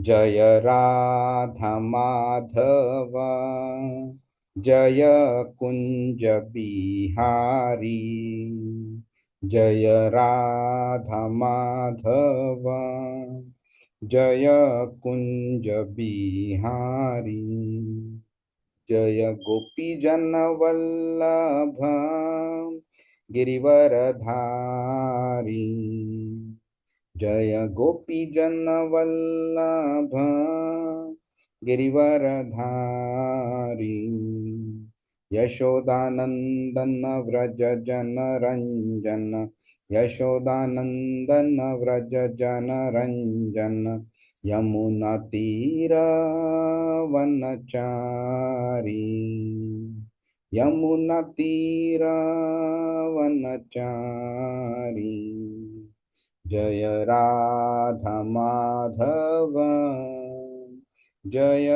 जय राधा माधव जय कुंज बिहारी जय राधा माधव जय कुंज बिहारी जय गोपी जन वल्लभ गिरिवरधारी जय गोपी जन वल्लभ गिरिवरधारी यशोदानंदन व्रज जन रंजन यशोदानंदन व्रज जन रंजन यमुना तीर वनचारी यमुना तीर वनचारी जय राधा माधव जय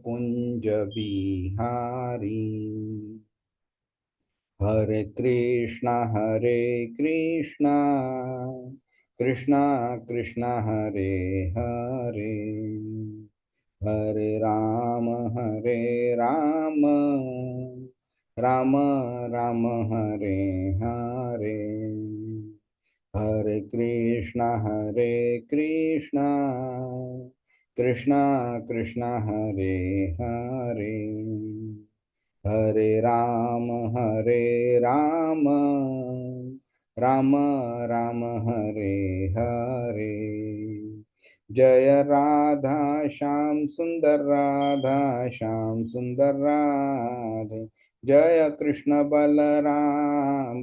कुंज बिहारी हरे कृष्णा कृष्णा कृष्णा हरे हरे हरे राम राम राम हरे हरे हरे कृष्णा कृष्णा कृष्णा हरे हरे हरे राम राम राम हरे हरे जय राधा श्याम सुंदर राधे जय कृष्ण बलराम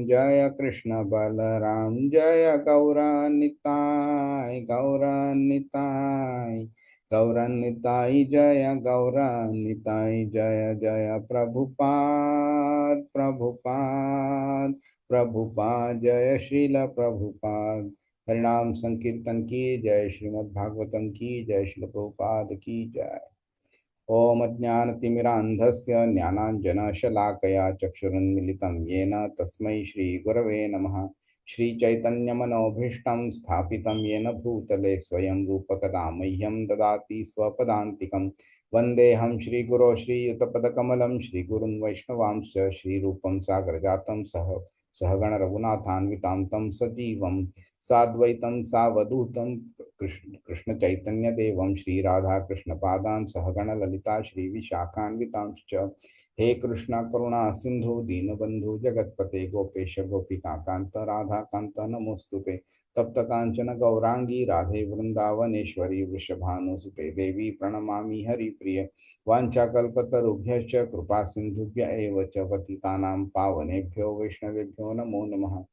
जय कृष्ण बलराम जय गौरान्विताय जय गौरान्विताय जय जय प्रभुपाद जय श्रील प्रभुपाद हरिनाम संकीर्तन की जय श्रीमद् भागवतम की जय श्रील प्रभुपाद की जय। ओम अज्ञानतिमिरान्धस्य ज्ञानाञ्जनशलाकया चक्षुरुन्मिलितं येन तस्मै श्रीगुरवे नमः। श्रीचैतन्यमनोभीष्टं स्थापितं येन भूतले स्वयं रूपकदा मह्यं ददाति स्वपदान्तिकं वन्देऽहं श्रीगुरो श्रीयुतपदकमलं श्रीगुरुन् वैष्णवांश्च श्रीरूपं सागरजातं सहगण रघुनाथान्वितां तं सजीवं साद्वैतं सावधूतं कृष्ण चैतन्य देवं श्री राधा कृष्ण पादान सहगण ललिता श्री विशाखान्वितांश्च हे कृष्ण करुणा सिंधु दीनबंधु जगतपते गोपेश गोपिका कांत राधा कांत नमोस्तुते तप्त कांचन गौरांगी राधे वृंदावनेश्वरी वृषभानुसुते देवी प्रणमामि हरिप्रिय वाञ्छाकल्पतरुभ्यश्च कृपा सिंधुभ्य एव च पतितानां पावनेभ्यो वैष्णवेभ्यो नमो नमः।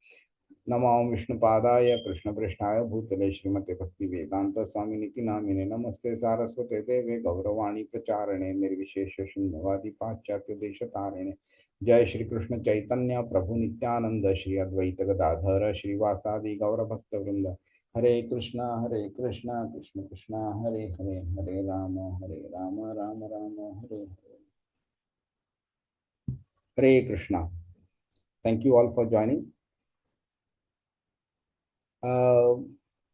नमो विष्णुपादाय कृष्णपृष्ठाय भूतले श्रीमते भक्ति वेदांत स्वामिनिति नामिने नमस्ते सारस्वते देवे गौरवाणी प्रचारणे निर्विशेष शून्यवादी पाश्चात्य देशतारिणे जय श्री कृष्ण चैतन्य प्रभु नित्यानंद श्री अद्वैत गदाधर श्रीवासादि गौरभक्त वृंद हरे Krishna Krishna Krishna Hare Hare Hare Ram Ram Ram Hare Hare Hare Krishna. Thank you all for joining.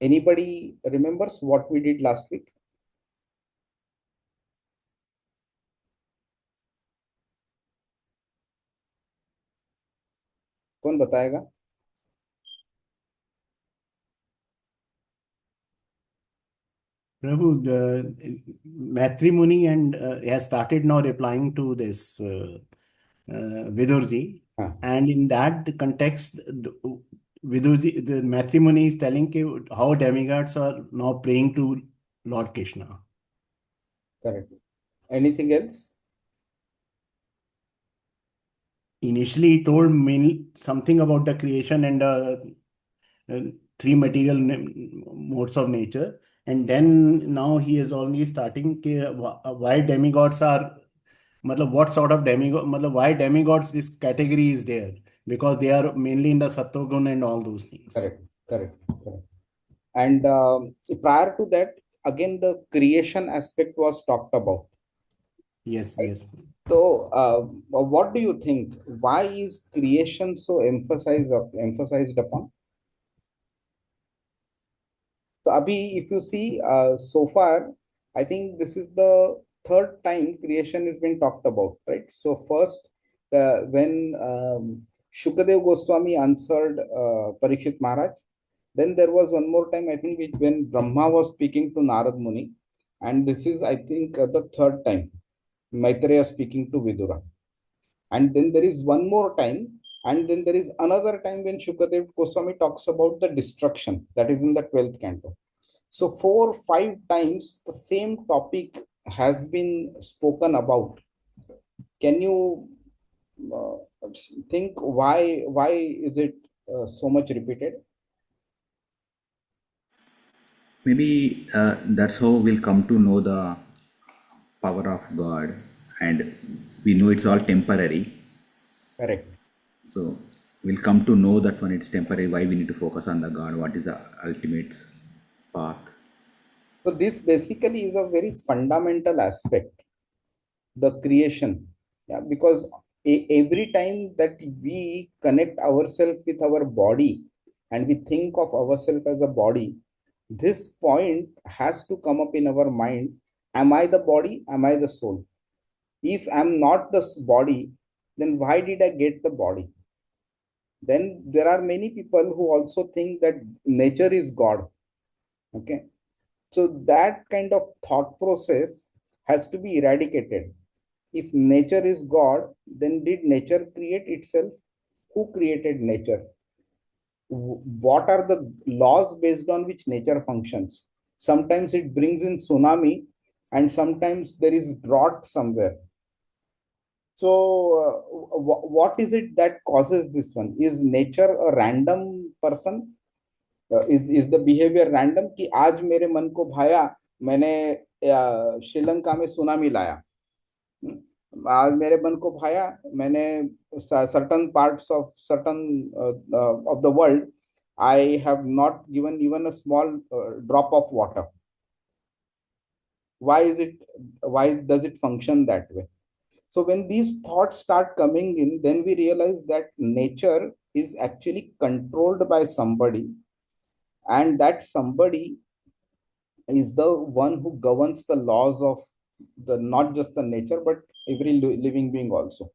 Anybody remembers what we did last week? कौन बताएगा? Prabhu, the matrimony and has started now replying to this Vidurji, हाँ, and in that context, Vidurji, the matrimony is telling how demigods are now praying to Lord Krishna. correct. Anything else? Initially, he told something about the creation and uh, three material modes of nature, and then now he is only starting why demigods are मतलब what sort of demigod मतलब why demigods this category is there because they are mainly in the sattva and all those things. Correct, correct. And prior to that, again, the creation aspect was talked about. Yes, Right? yes. So, what do you think? Why is creation so emphasized upon? So Abhi, if you see so far, I think this is the third time creation has been talked about, right? So first, when Shukadev Goswami answered Parikshit Maharaj, then there was one more time, I think, when Brahma was speaking to Narad Muni, and this is, I think, the third time Maitreya speaking to Vidura. And then there is one more time, and then there is another time when Shukadev Goswami talks about the destruction, that is in the 12th canto. So 4 5 times the same topic has been spoken about. Can you uh, think why is it so much repeated? Maybe that's how we'll come to know the power of God, and we know it's all temporary. Correct. So we'll come to know that when it's temporary, why we need to focus on the God, what is the ultimate path. So this basically is a very fundamental aspect, the creation. Yeah, because every time that we connect ourselves with our body and we think of ourselves as a body, this point has to come up in our mind. Am I the body? Am I the soul? If I'm not the body, then why did I get the body? Then there are many people who also think that nature is God. Okay. So that kind of thought process has to be eradicated. If nature is God, then did nature create itself? Who created nature? What are the laws based on which nature functions? Sometimes it brings in tsunami, and sometimes there is drought somewhere. So, what is it that causes this one? Is nature a random person? Is the behavior random? कि आज मेरे मन को भाया, मैंने श्रीलंका में tsunami लाया. आज मेरे मन को भाया, मैंने certain parts of certain of the world, I have not given even a small drop of water. Why is it? Does it function that way? So when these thoughts start coming in, then we realize that nature is actually controlled by somebody, and that somebody is the one who governs the laws of the not just the nature but every living being also.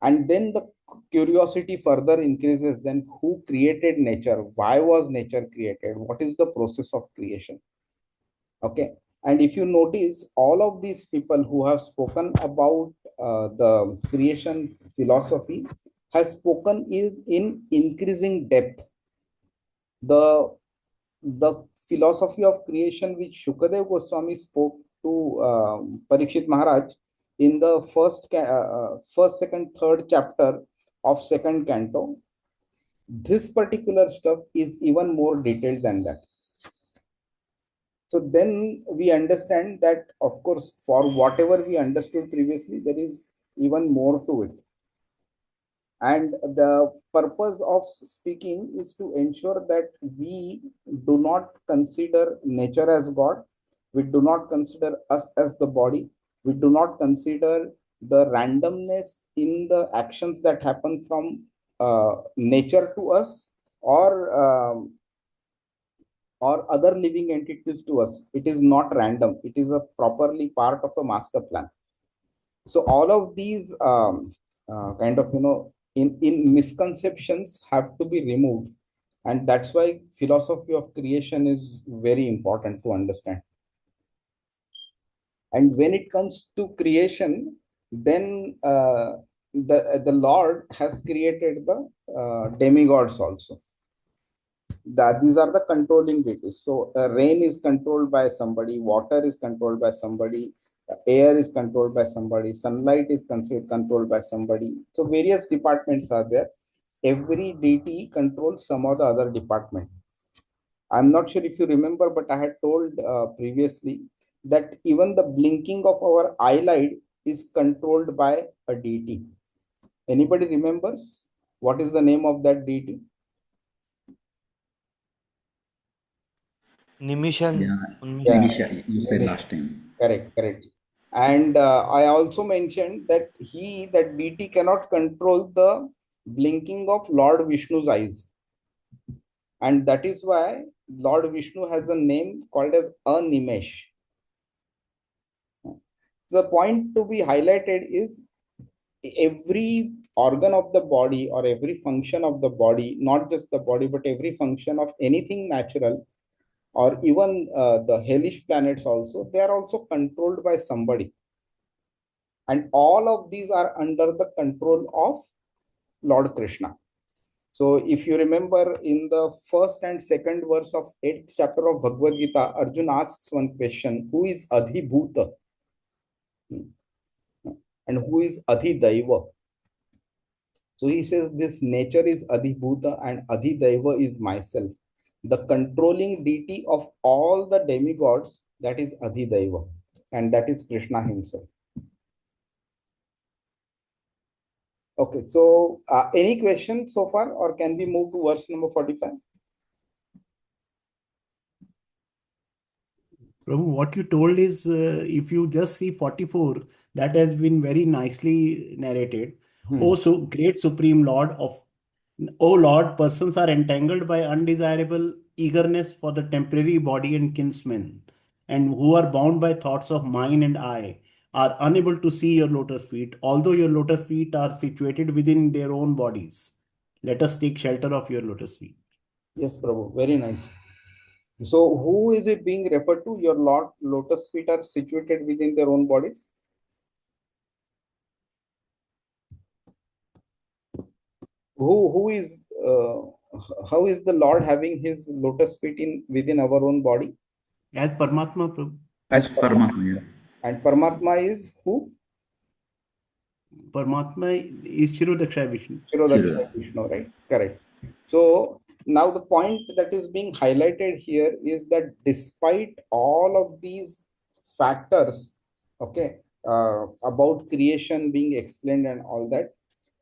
And then the curiosity further increases. Then who created nature? Why was nature created? What is the process of creation? Okay. And if you notice, all of these people who have spoken about the creation philosophy has spoken is in increasing depth. The the philosophy of creation which Shukadev Goswami spoke to Parikshit Maharaj in the first, second, third chapter of second canto, this particular stuff is even more detailed than that. So then we understand that, of course, for whatever we understood previously, there is even more to it. And the purpose of speaking is to ensure that we do not consider nature as God. We do not consider us as the body. We do not consider the randomness in the actions that happen from nature to us, or other living entities to us. It is not random. It is a properly part of a master plan. So all of these kind of in misconceptions have to be removed, and that's why philosophy of creation is very important to understand. And when it comes to creation, then the Lord has created the demigods also. These are the controlling deities. So rain is controlled by somebody, water is controlled by somebody, air is controlled by somebody, sunlight is controlled by somebody. So various departments are there. Every deity controls some of the other department. I'm not sure if you remember, but I had told previously that even the blinking of our eyelid is controlled by a deity. Anybody remembers what is the name of that deity? निमिषन् Yeah, Yeah, उन्मिषन् Nimisha, you said last time. correct, correct. And I also mentioned that that deity cannot control the blinking of Lord Vishnu's eyes. And that is why Lord Vishnu has a name called as Animesh. So the point to be highlighted is every organ of the body or every function of the body, not just the body, but every function of anything natural, or even the hellish planets also, they are also controlled by somebody. And all of these are under the control of Lord Krishna. So if you remember in the first and second verse of 8th chapter of Bhagavad Gita, Arjun asks one question, who is Adhibhuta and who is Adhidaiva? So he says this nature is Adhibhuta and Adhidaiva is myself. The controlling deity of all the demigods, that is Adhidaiva, and that is Krishna himself. Okay, so any question so far, or can we move to verse number 45? Prabhu, what you told is if you just see 44, that has been very nicely narrated. Oh, so great Supreme Lord of, O Lord, persons are entangled by undesirable eagerness for the temporary body and kinsmen, and who are bound by thoughts of mine and I, are unable to see your lotus feet, although your lotus feet are situated within their own bodies. Let us take shelter of your lotus feet. Yes, Prabhu, very nice. So who is it being referred to? Your Lord lotus feet are situated within their own bodies. Who is how is the Lord having his lotus feet in within our own body? As Paramatma, Prabhu. As Paramatma. Yeah. And Paramatma is who? Paramatma is Shirodakshaya Vishnu. Shirodakshaya Vishnu, right? Correct. So now the point that is being highlighted here is that despite all of these factors, okay, about creation being explained and all that,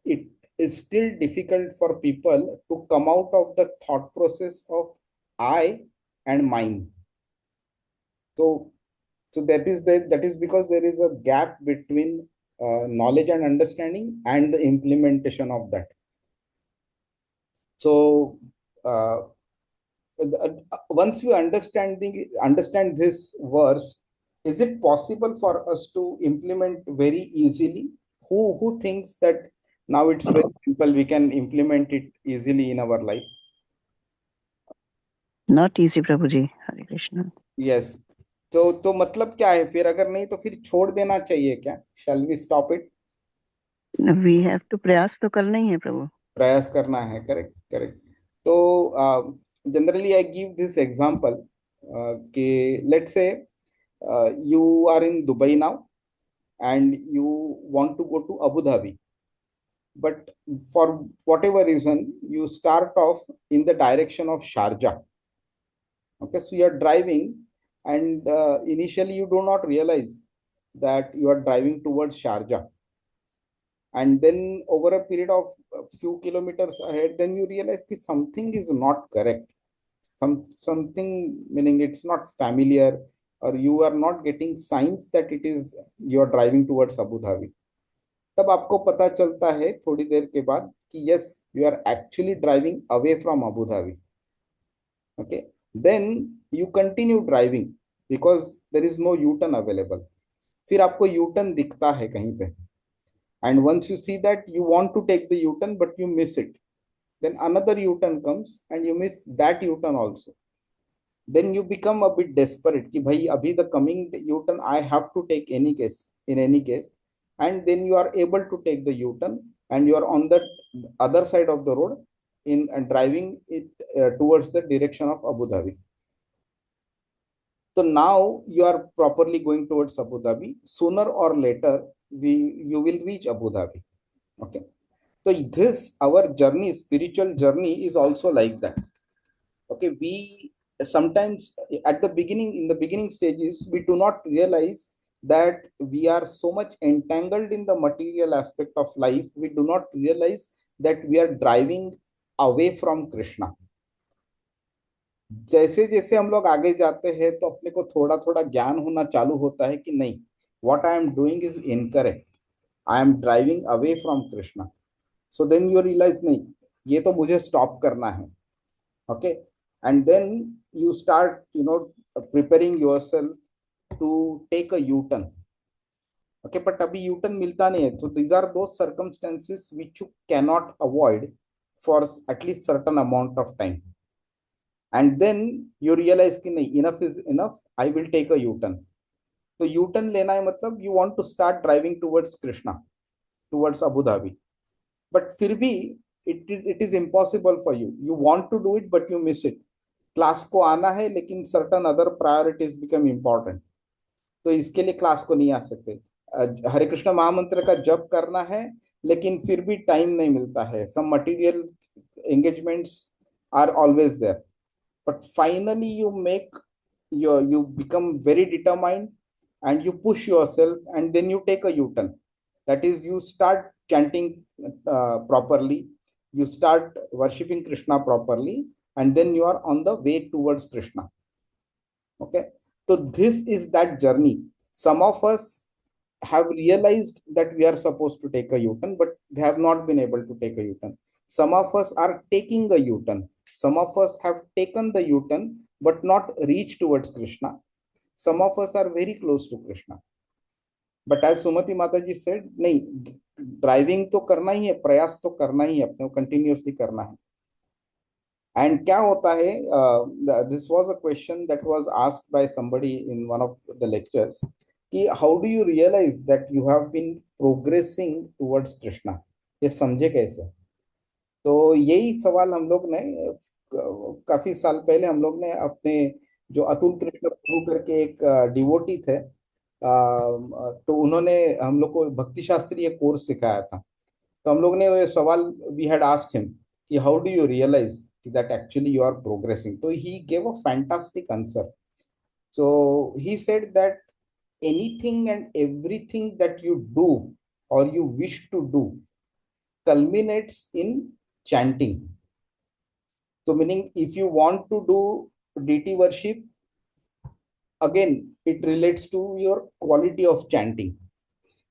it is still difficult for people to come out of the thought process of I and mine. So, that is because there is a gap between knowledge and understanding and the implementation of that. So, once you understand this verse, is it possible for us to implement very easily? Who thinks that now it's very simple, we can implement it easily in our life? Not easy, Prabhuji. Hare Krishna. Yes. तो मतलब क्या है फिर? अगर नहीं तो फिर छोड़ देना चाहिए क्या? Shall we stop it? We have to प्रयास तो करना ही है प्रभु. प्रयास करना है. Correct correct. तो generally I give this example कि let's say you are in Dubai now and you want to go to Abu Dhabi, but for whatever reason you start off in the direction of Sharjah. Okay, so you are driving and initially you do not realize that you are driving towards Sharjah, and then over a period of a few kilometers ahead, then you realize that something is not correct. Something meaning it's not familiar, or you are not getting signs that it is you are driving towards Abu Dhabi. तब आपको पता चलता है थोड़ी देर के बाद कि yes, you are actually driving away from Abu Dhabi. Okay, then you continue driving because there is no U-turn available. फिर आपको U-turn दिखता है कहीं पे, and once you see that, you want to take the U-turn but you miss it. Then another U-turn comes and you miss that U-turn also. Then you become a bit desperate कि भाई अभी the coming U-turn I have to take in any case, and then you are able to take the U-turn and you are on the other side of the road in and driving it towards the direction of Abu Dhabi. So now you are properly going towards Abu Dhabi. Sooner or later, you will reach Abu Dhabi. Okay. So this our journey, spiritual journey, is also like that. Okay, we sometimes at the beginning, in the beginning stages, we do not realize that we are so much entangled in the material aspect of life. We do not realize that we are driving away from Krishna. जैसे जैसे हम लोग आगे जाते हैं तो अपने को थोड़ा थोड़ा ज्ञान होना चालू होता है कि नहीं, what I am doing is incorrect, I am driving away from Krishna. So then you realize नहीं, ये तो मुझे stop करना है. Okay, and then you start, preparing yourself to take a U-turn. Okay, but abhi U-turn milta nahi hai. So these are those circumstances which you cannot avoid for at least certain amount of time. And then you realize कि नहीं, enough is enough, I will take a U-turn. So U-turn लेना है मतलब you want to start driving towards Krishna, towards Abu Dhabi. But फिर भी it is impossible for you. You want to do it, but you miss it. Class को आना है लेकिन certain other priorities become important. तो इसके लिए class को नहीं आ सकते. हरे कृष्ण महामंत्र का जप करना है लेकिन फिर भी टाइम नहीं मिलता है. Some material engagements are always there. But finally you become very determined and you push yourself, and then you take a U-turn. That is, you start chanting properly, you start worshipping Krishna properly, and then you are on the way towards Krishna. Okay, so this is that journey. Some of us have realized that we are supposed to take a U-turn, but they have not been able to take a U-turn. Some of us are taking a U-turn. Some of us have taken the U-turn but not reached towards Krishna. Some of us are very close to Krishna. But as Sumati Mataji said, नहीं, driving तो करना ही है, प्रयास तो करना ही है, अपने को कंटिन्यूअसली करना है. And क्या होता है, this was a question that was asked by somebody in one of the lectures, कि how do you realize that you have been progressing towards Krishna? ये समझे कैसे? तो यही सवाल हम लोग ने काफी साल पहले हम लोग ने अपने जो अतुल कृष्ण प्रभु करके एक डिवोटी थे, तो उन्होंने हम लोग को भक्ति शास्त्रीय कोर्स सिखाया था. तो हम लोग ने ये सवाल, वी हैड आस्क्ड हिम कि how do you realise that actually you are progressing. तो he gave a fantastic answer. So he said that anything and everything that you do or you wish to do culminates in chanting. So meaning, if you want to do deity worship, again it relates to your quality of chanting.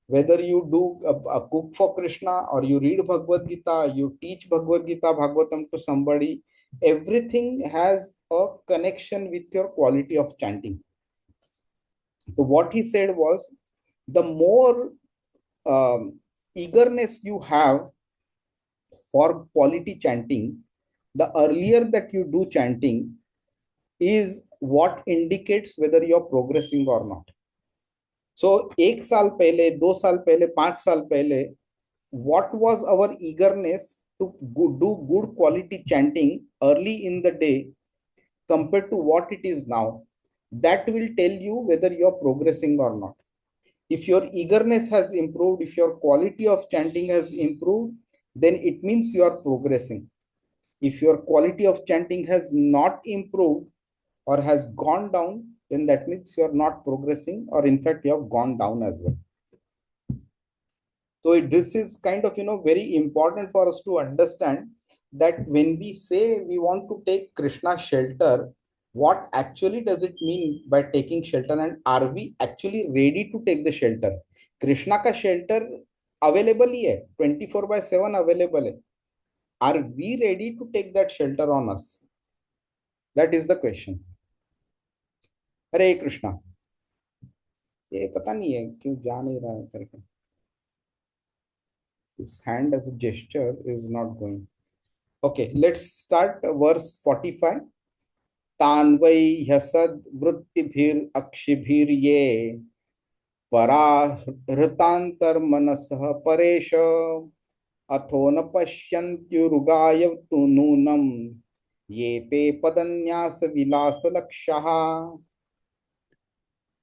Whether you do a cook for Krishna, or you read Bhagavad Gita, you teach Bhagavad Gita, Bhagavatam to somebody, everything has a connection with your quality of chanting. So what he said was, the more eagerness you have for quality chanting, the earlier that you do chanting is what indicates whether you are progressing or not. So, 1 साल पहले, 2 साल पहले, 5 साल पहले, what was our eagerness to do good quality chanting early in the day compared to what it is now? That will tell you whether you are progressing or not. If your eagerness has improved, if your quality of chanting has improved, then it means you are progressing. If your quality of chanting has not improved or has gone down, then that means you are not progressing, or in fact you have gone down as well. So this is kind of, very important for us to understand that when we say we want to take Krishna shelter, what actually does it mean by taking shelter, and are we actually ready to take the shelter? Krishna ka shelter available ही है, 24/7 available है. Are we ready to take that shelter on us? That is the question. हरे कृष्णा. ये पता नहीं है क्यों जा नहीं रहा है करके. His hand as a gesture is not going. Okay, let's start verse 45. तान्वै ह्यसद् वृत्तिभिर् अक्षिभिर्ये पराहृतान्तर्मनसः Paresh अथो न पश्यन्त्युरुगाय तु नूनं ये ते पदन्यास विलास लक्ष्यः.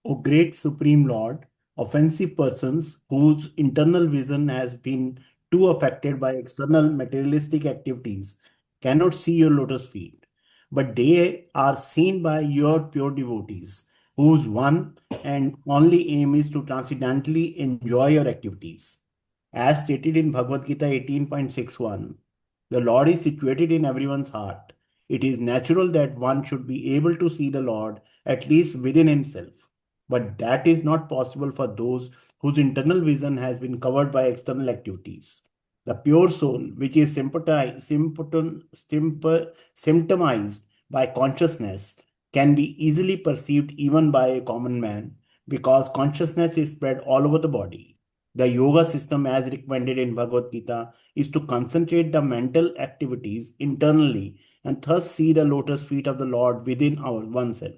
O great Supreme Lord, offensive persons whose internal vision has been too affected by external materialistic activities cannot see your lotus feet, but they are seen by your pure devotees, whose one and only aim is to transcendently enjoy your activities. As stated in Bhagavad Gita 18.61, the Lord is situated in everyone's heart. It is natural that one should be able to see the Lord at least within himself. But that is not possible for those whose internal vision has been covered by external activities. The pure soul, which is symptomized by consciousness, can be easily perceived even by a common man because consciousness is spread all over the body. The yoga system, as recommended in Bhagavad Gita, is to concentrate the mental activities internally and thus see the lotus feet of the Lord within our oneself.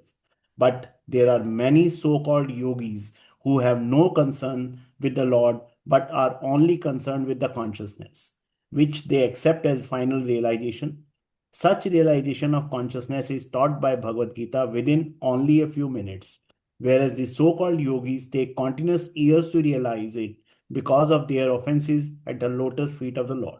But there are many so-called yogis who have no concern with the Lord but are only concerned with the consciousness, which they accept as final realization. Such realization of consciousness is taught by Bhagavad Gita within only a few minutes, whereas the so-called yogis take continuous years to realize it because of their offenses at the lotus feet of the Lord.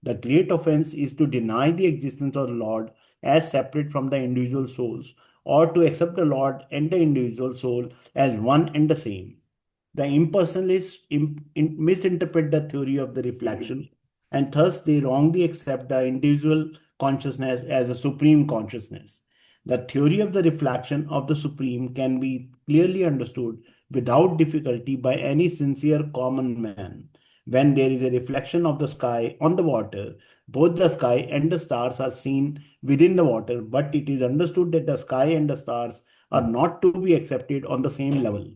The great offense is to deny the existence of the Lord as separate from the individual souls, or to accept the Lord and the individual soul as one and the same. The impersonalists misinterpret the theory of the reflection, and thus they wrongly accept the individual consciousness as a supreme consciousness. The theory of the reflection of the supreme can be clearly understood without difficulty by any sincere common man. When there is a reflection of the sky on the water, both the sky and the stars are seen within the water, but it is understood that the sky and the stars are not to be accepted on the same level.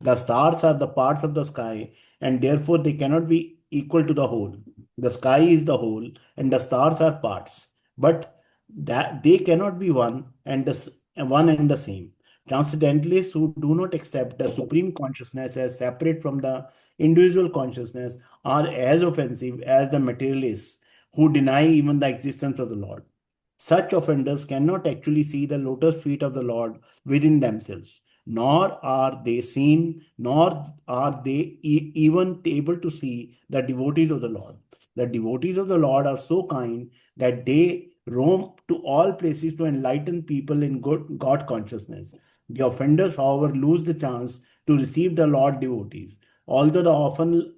The stars are the parts of the sky, and therefore they cannot be equal to the whole. The sky is the whole, and the stars are parts, but that they cannot be one and the same. Transcendentalists who do not accept the supreme consciousness as separate from the individual consciousness are as offensive as the materialists who deny even the existence of the Lord. Such offenders cannot actually see the lotus feet of the Lord within themselves, nor are they seen, nor are they even able to see the devotees of the Lord. The devotees of the Lord are so kind that they roam to all places to enlighten people in God consciousness. The offenders, however, lose the chance to receive the Lord devotees, although the often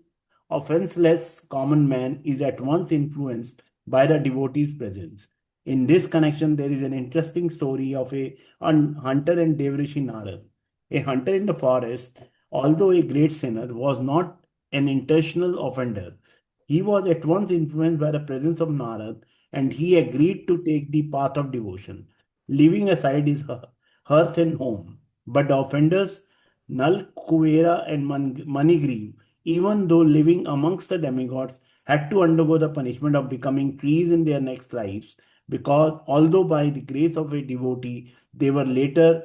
offenseless common man is at once influenced by the devotee's presence. In this connection, there is an interesting story of a hunter and Devrishi Narad. A hunter in the forest, although a great sinner, was not an intentional offender. He was at once influenced by the presence of Narad and he agreed to take the path of devotion, leaving aside his hearth and home. But the offenders, Nal, Kuvera, and Manigriv, even though living amongst the demigods, had to undergo the punishment of becoming trees in their next lives, because although by the grace of a devotee, they were later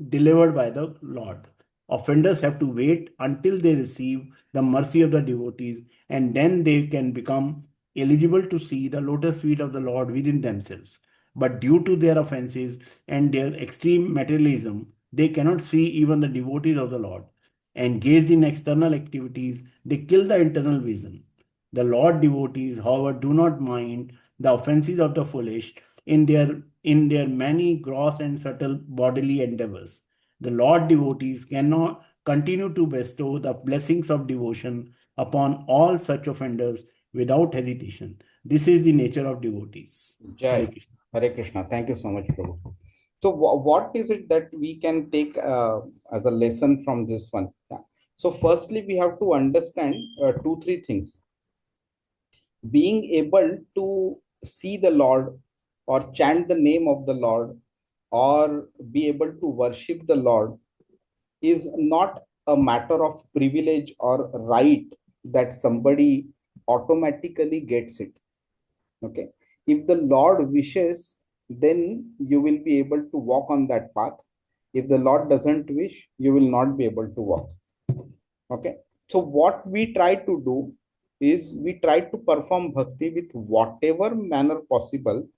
delivered by the Lord. Offenders have to wait until they receive the mercy of the devotees, and then they can become eligible to see the lotus feet of the Lord within themselves. But due to their offenses and their extreme materialism, they cannot see even the devotees of the Lord. Engaged in external activities, they kill the internal vision. The Lord devotees, however, do not mind the offenses of the foolish in their many gross and subtle bodily endeavors. The Lord devotees cannot continue to bestow the blessings of devotion upon all such offenders without hesitation. This is the nature of devotees. Hare Jai. Krishna. Hare Krishna. Thank you so much, Prabhu. So, what is it that we can take as a lesson from this one? Yeah. So, firstly, we have to understand two, three things. Being able to see the Lord or chant the name of the Lord or be able to worship the Lord is not a matter of privilege or right that somebody automatically gets it. Okay. If the Lord wishes, then you will be able to walk on that path. If the Lord doesn't wish, you will not be able to walk. Okay. So what we try to do is we try to perform bhakti with whatever manner possible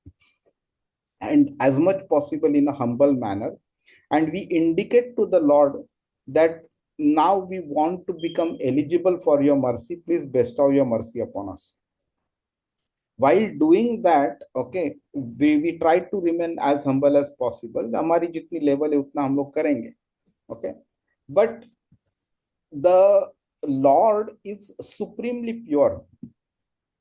and as much possible in a humble manner, and we indicate to the Lord that now we want to become eligible for your mercy. Please bestow your mercy upon us. While doing that, okay, we try to remain as humble as possible. हमारी जितनी level है उतना हम लोग करेंगे. Okay, but the Lord is supremely pure.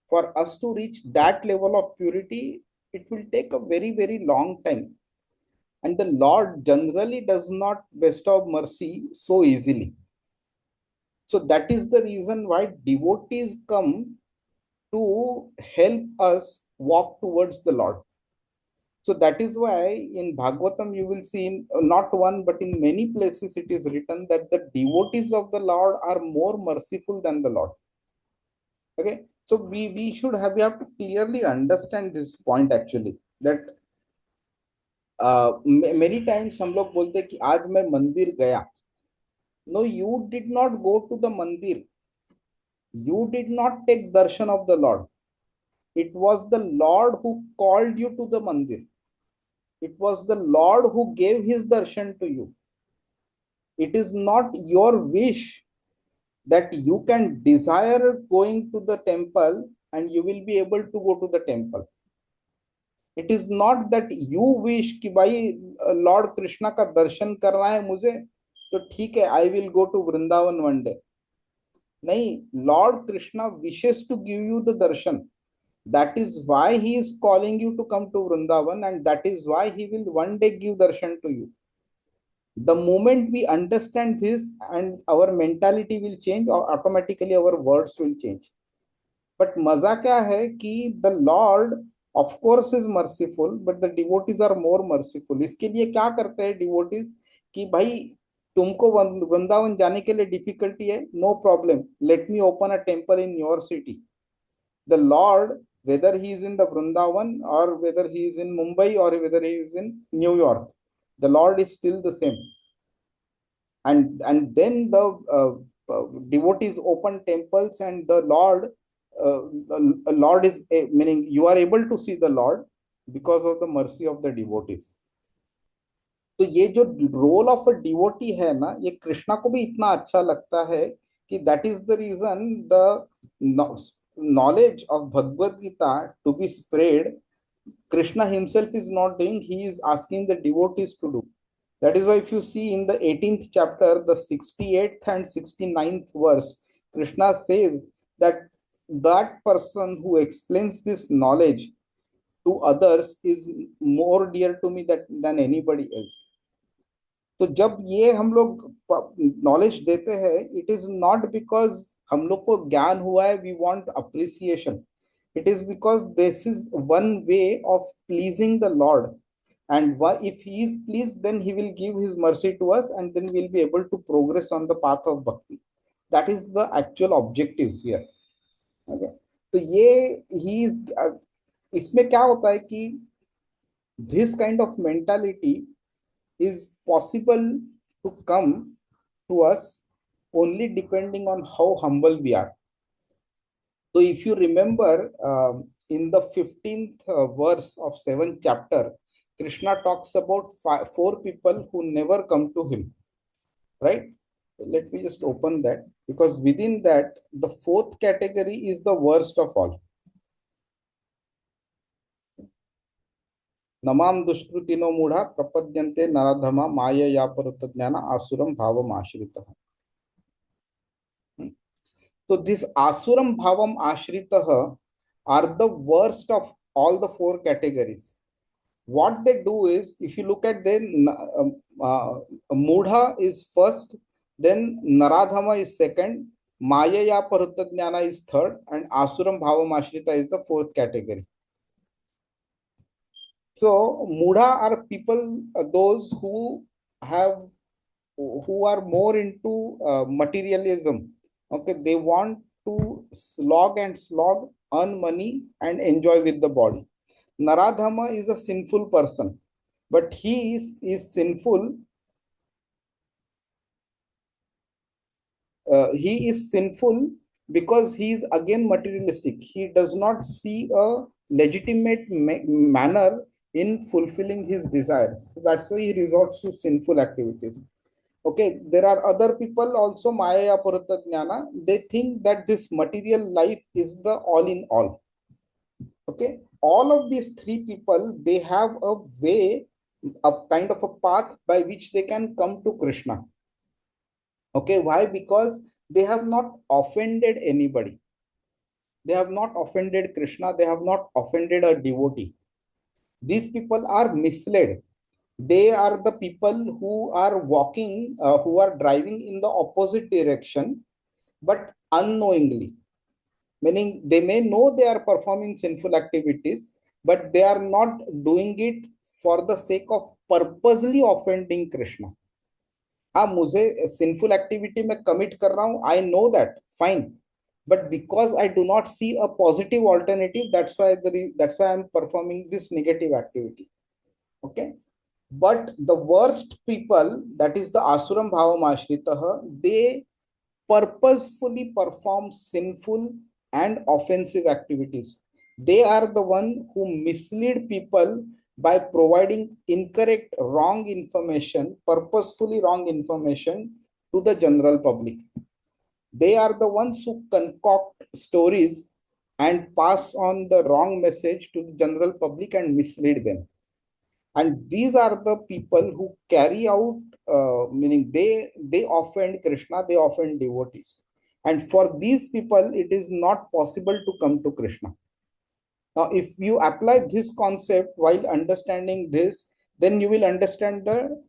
For us to reach that level of purity, it will take a very, very long time. And the Lord generally does not bestow mercy so easily. So that is the reason why devotees come to help us walk towards the Lord. So that is why in Bhagavatam you will see in not one but in many places it is written that the devotees of the Lord are more merciful than the Lord. Okay, so we have to clearly understand this point actually, that many times हम लोग बोलते हैं कि आज मैं मंदिर गया. No, you did not go to the mandir. You did not take darshan of the Lord. It was the Lord who called you to the mandir. It was the Lord who gave his darshan to you. It is not your wish that you can desire going to the temple and you will be able to go to the temple. It is not that you wish कि भाई Lord Krishna का दर्शन करना है मुझे तो ठीक है, I will go to Vrindavan one day. नहीं, Lord Krishna wishes to give you the darshan. That is why he is calling you to come to Vrindavan, and that is why he will one day give darshan to you. The moment we understand this, and our mentality will change, or automatically our words will change. But मजा क्या है कि the Lord of course is merciful, but the devotees are more merciful. इसके लिए क्या करते हैं devotees कि भाई तुमको वृंदावन जाने के लिए डिफिकल्टी है, no problem, let me open a temple in your city. The Lord, whether he is in the Vrindavan or whether he is in Mumbai or whether he is in New York, the Lord is still the same. And then the devotees open temples, and the Lord is meaning you are able to see the Lord because of the mercy of the devotees. तो ये जो role of a devotee है ना, ये कृष्णा को भी इतना अच्छा लगता है कि that is the reason the knowledge of Bhagavad Gita to be spread, Krishna himself is not doing, he is asking the devotees to do. That is why if you see in the 18th chapter, the 68th and 69th verse, Krishna says that that person who explains this knowledge to others is more dear to me than anybody else. तो जब ये हम लोग knowledge देते हैं, it is not because हम लोग को ज्ञान हुआ है, we want appreciation. It is because this is one way of pleasing the Lord, and if he is pleased, then he will give his mercy to us, and then we'll be able to progress on the path of bhakti. That is the actual objective here. Okay, तो ये he is इसमें क्या होता है कि this kind of mentality is possible to come to us only depending on how humble we are. So if you remember, in the 15th verse of 7th chapter, Krishna talks about four people who never come to him, right? Let me just open that, because within that, the fourth category is the worst of all. नमाम दुष्कृतिनो मूढ़ा प्रपद्यन्ते नराधमा मायया परतज्ञान आसुरम भावम आश्रितः. So this asuram bhavam ashritah are the worst of all the four categories. What they do is, if you look at them, mudha is first, then naradhama is second, mayaya paruttajnana is third, and asuram bhavam ashrita is the fourth category. So mudha are people, those who are more into materialism. Okay, they want to slog, earn money, and enjoy with the body. Naradhama is a sinful person, but he is sinful. He is sinful because he is again materialistic. He does not see a legitimate manner in fulfilling his desires. So that's why he resorts to sinful activities. Okay, there are other people also, Maya Purattajnana. They think that this material life is the all in all. Okay, all of these three people, they have a way, a kind of a path by which they can come to Krishna. Okay, why? Because they have not offended anybody. They have not offended Krishna. They have not offended a devotee. These people are misled. They are the people who are walking, who are driving in the opposite direction, but unknowingly. Meaning they may know they are performing sinful activities, but they are not doing it for the sake of purposely offending Krishna. हाँ, मुझे sinful activity में commit कर रहा हूँ, I know that, fine, but because I do not see a positive alternative, that's why I'm performing this negative activity. Okay, but the worst people, that is the asuram bhavam ashritah, they purposefully perform sinful and offensive activities. They are the one who mislead people by providing incorrect, wrong information, purposefully wrong information to the general public. They are the ones who concoct stories and pass on the wrong message to the general public and mislead them. And these are the people who carry out, meaning they offend Krishna, they offend devotees. And for these people, it is not possible to come to Krishna. Now, if you apply this concept while understanding this, then you will understand the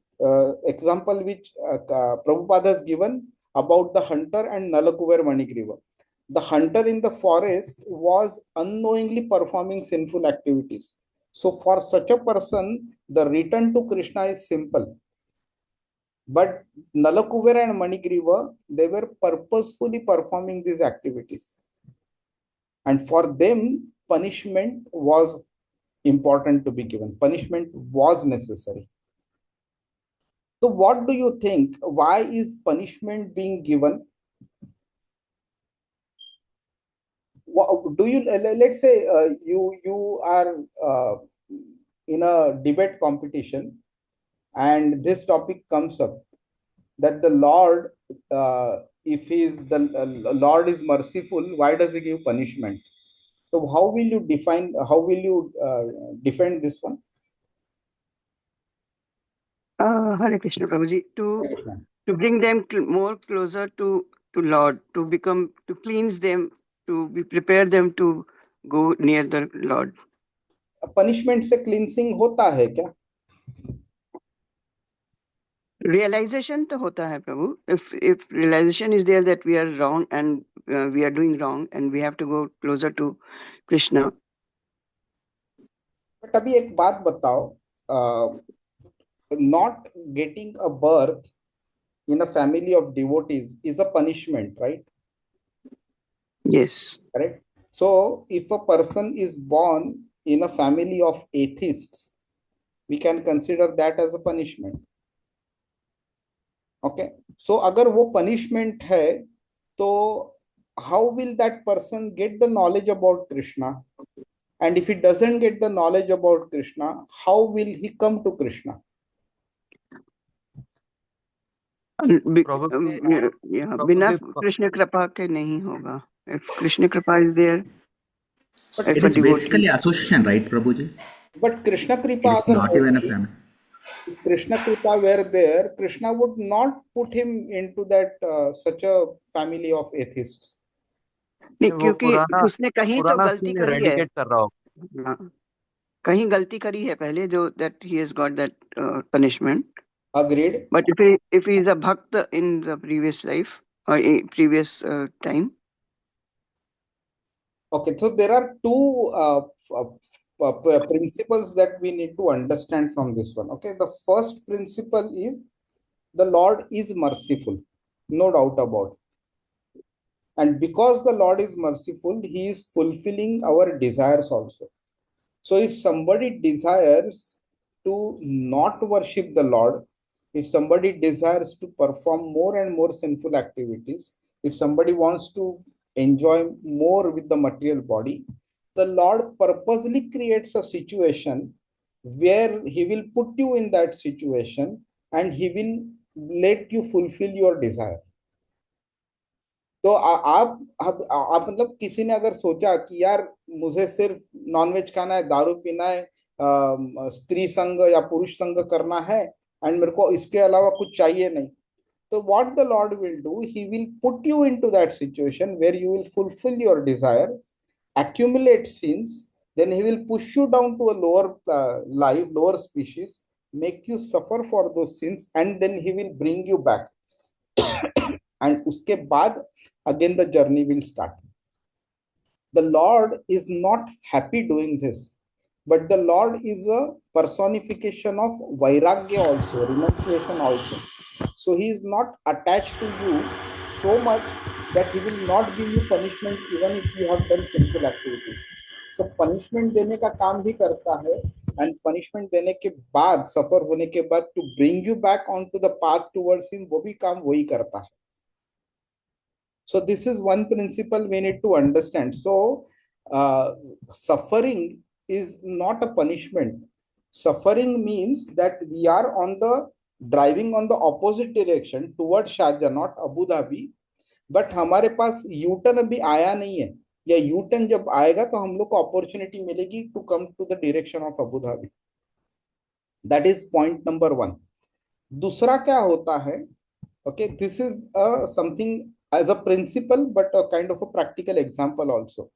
example which Prabhupada has given about the hunter and Nalakuver Manigriva. The hunter in the forest was unknowingly performing sinful activities. So for such a person, the return to Krishna is simple. But Nalakuvera and Manigriva, they were purposefully performing these activities. And for them, punishment was important to be given. Punishment was necessary. So what do you think? Why is punishment being given? Do you, let's say you are in a debate competition and this topic comes up, that the Lord, if the Lord is merciful, why does he give punishment? So how will you defend this one? Hare Krishna, Prabhuji. To bring them more closer to Lord, to cleanse them, prepare them to go near the Lord. Punishment से cleansing होता है क्या? Realization तो होता है प्रभु. If realization is there that we are wrong and we are doing wrong and we have to go closer to Krishna. But अभी एक बात बताओ, not getting a birth in a family of devotees is a punishment, right? Yes. Correct. So if a person is born in a family of atheists, we can consider that as a punishment. Okay. So अगर वो punishment है, तो how will that person get the knowledge about Krishna? And if he doesn't get the knowledge about Krishna, how will he come to Krishna? बिना कृष्ण कृपा के नहीं होगा. If Krishna कृपा is there, but it is basically association, right, Prabhuji? But Krishna Kripa, it's not even a family. If Krishna Kripa were there, Krishna would not put him into that such a family of atheists. नहीं, क्योंकि उसने कहीं तो गलती करी है. कहीं गलती करी है पहले, जो that he has got that punishment. Agreed. But if he is a bhakta in the previous life or previous time. Okay, so there are two principles that we need to understand from this one. Okay, the first principle is the Lord is merciful, no doubt about it. And because the Lord is merciful, he is fulfilling our desires also. So if somebody desires to not worship the Lord, if somebody desires to perform more and more sinful activities, if somebody wants to enjoy more with the material body, the Lord purposely creates a situation where he will put you in that situation and he will let you fulfill your desire. तो आप मतलब किसी ने अगर सोचा कि यार मुझे सिर्फ नॉनवेज खाना है, दारू पीना है, स्त्री संग या पुरुष संग करना है एंड मेरे को इसके अलावा कुछ चाहिए नहीं, तो what the Lord will do, he will put you into that situation where you will fulfil your desire, accumulate sins, then he will push you down to a lower life, lower species, make you suffer for those sins, and then he will bring you back. And uske baad again the journey will start. The Lord is not happy doing this. But the Lord is a personification of Vairagya also, renunciation also. So he is not attached to you so much that he will not give you punishment even if you have done sinful activities. So punishment देने का काम भी करता है, and punishment देने के बाद, सफर होने के बाद, to bring you back onto the path towards him, वो भी काम वही करता है. So this is one principle we need to understand. So suffering is not a punishment. Suffering means that we are on the driving on the opposite direction towards Sharjah, not Abu Dhabi. But हमारे पास U turn अभी आया नहीं है, या U turn जब आएगा तो हम लोग को अपॉर्चुनिटी मिलेगी to come to the direction of Abu Dhabi. That is point number 1. दूसरा क्या होता है, okay, this is something as a principle but a kind of a practical example also.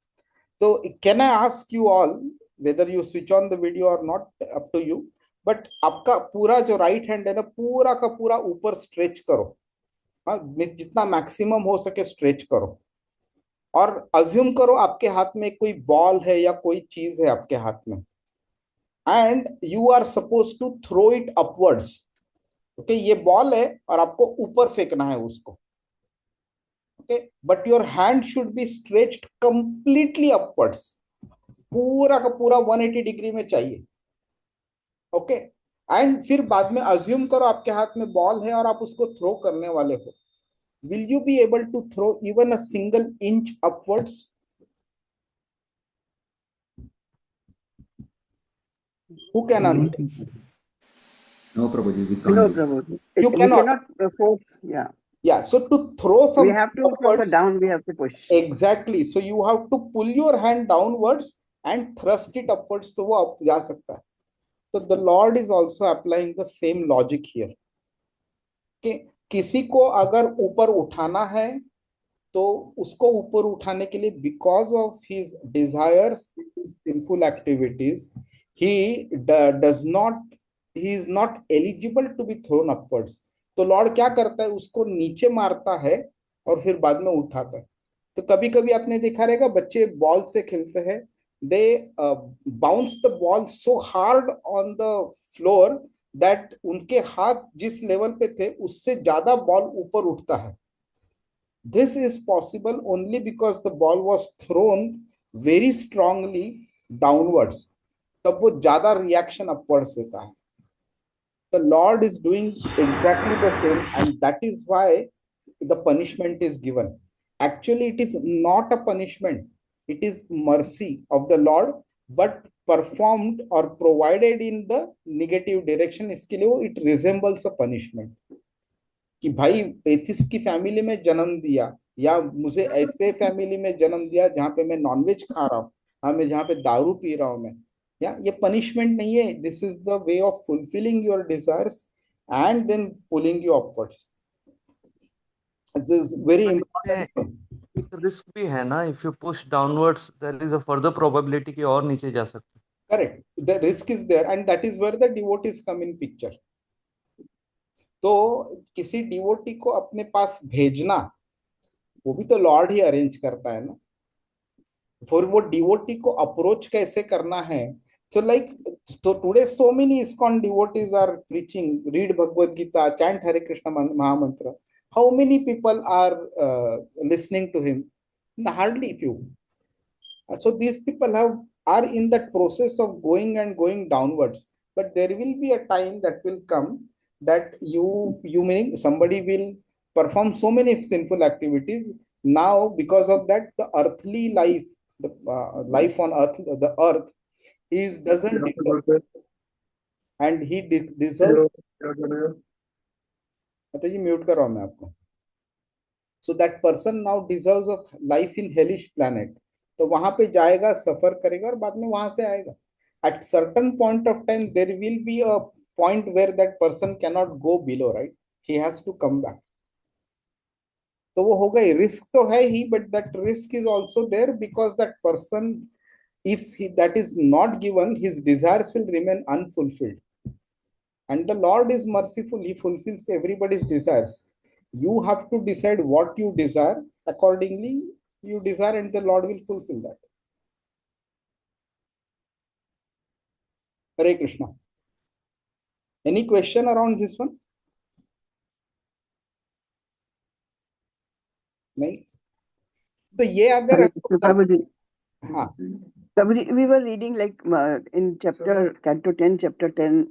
So can I ask you all, whether you switch on the video or not, up to you, but आपका पूरा जो right hand है ना, पूरा का पूरा ऊपर stretch करो. हाँ, जितना मैक्सिमम हो सके स्ट्रेच करो, और अज्यूम करो आपके हाथ में कोई बॉल है या कोई चीज है आपके हाथ में, and you are suppose to throw it upwards. Okay, ये बॉल है और आपको ऊपर फेंकना है उसको. Okay, but your hand should be stretched completely upwards, पूरा का पूरा 180 डिग्री में चाहिए. ओके, एंड फिर बाद में अज्यूम करो आपके हाथ में बॉल है और आप उसको थ्रो करने वाले हो. Will you be able to throw even a single inch upwards? Who can answer? No, Prabhuji, we No, can't do. Prabhu. You We cannot. cannot force. Yeah. Yeah, so to throw We something have to from the upwards, down. We have to push. exactly. So you have to pull your hand downwards and thrust it upwards, तो वो up जा सकता है. So the Lord is also applying the same logic here. कि किसी को अगर ऊपर उठाना है तो उसको ऊपर उठाने के लिए, because of his desires, his sinful activities, does not, he is not eligible to be thrown upwards. तो लॉर्ड क्या करता है, उसको नीचे मारता है और फिर बाद में उठाता है. तो कभी कभी आपने देखा रहेगा बच्चे बॉल से खेलते हैं, दे bounce the ball so hard on the floor that उनके हाथ जिस लेवल पे थे उससे ज्यादा बॉल ऊपर उठता है. This is possible only because the ball was thrown very strongly downwards. तब वो ज्यादा reaction upwards देता है. The Lord is doing exactly the same, and that is why the punishment is given. Actually, it is not a punishment. It is mercy of the Lord, but performed or provided in the negative direction. इसके लिए वो it resembles a punishment. कि भाई atheist की family में जन्म दिया, या मुझे ऐसे फैमिली में जन्म दिया जहां पे मैं नॉनवेज खा रहा हूँ, हाँ, मैं जहाँ पे दारू पी रहा हूँ मैं, या ये पनिशमेंट नहीं है. This is the way of fulfilling your desires and then pulling you upwards. This is very but important. इसमें एक रिस्क भी है ना, if you push downwards there is a further probability कि और नीचे जा सकते. Correct, the risk is there and that is where the devotees come in picture. तो किसी डिवोटी को अपने पास भेजना, वो भी तो लॉर्ड ही अरेंज करता है ना. फिर वो डिवोटी को अप्रोच कैसे करना है. So like, so today so many ISKCON devotees are preaching, read Bhagavad Gita, chant Hare Krishna Mahamantra. How many people are listening to him? Hardly few. So these people are in that process of going and going downwards. But there will be a time that will come that you meaning somebody will perform so many sinful activities. Now because of that, the earthly life, the life on earth, the earth, he doesn't deserve, and he deserves. अच्छा जी mute कर रहा हूं मैं आपको. So that person now deserves a life in hellish planet. तो वहां पे जाएगा, सफर करेगा और बाद में वहां से आएगा. At certain point of time there will be a point where that person cannot go below, right? He has to come back. तो वो हो गई, रिस्क तो है ही, but that risk is also there because that person, if that is not given, his desires will remain unfulfilled. And the Lord is merciful, he fulfills everybody's desires. You have to decide what you desire, accordingly you desire, and the Lord will fulfill that. Hare Krishna. Any question around this one? नहीं, तो ये अगर Hare Krishna, Prabhuji. हाँ Prabhuji, we were reading like in chapter Canto 10, chapter 10,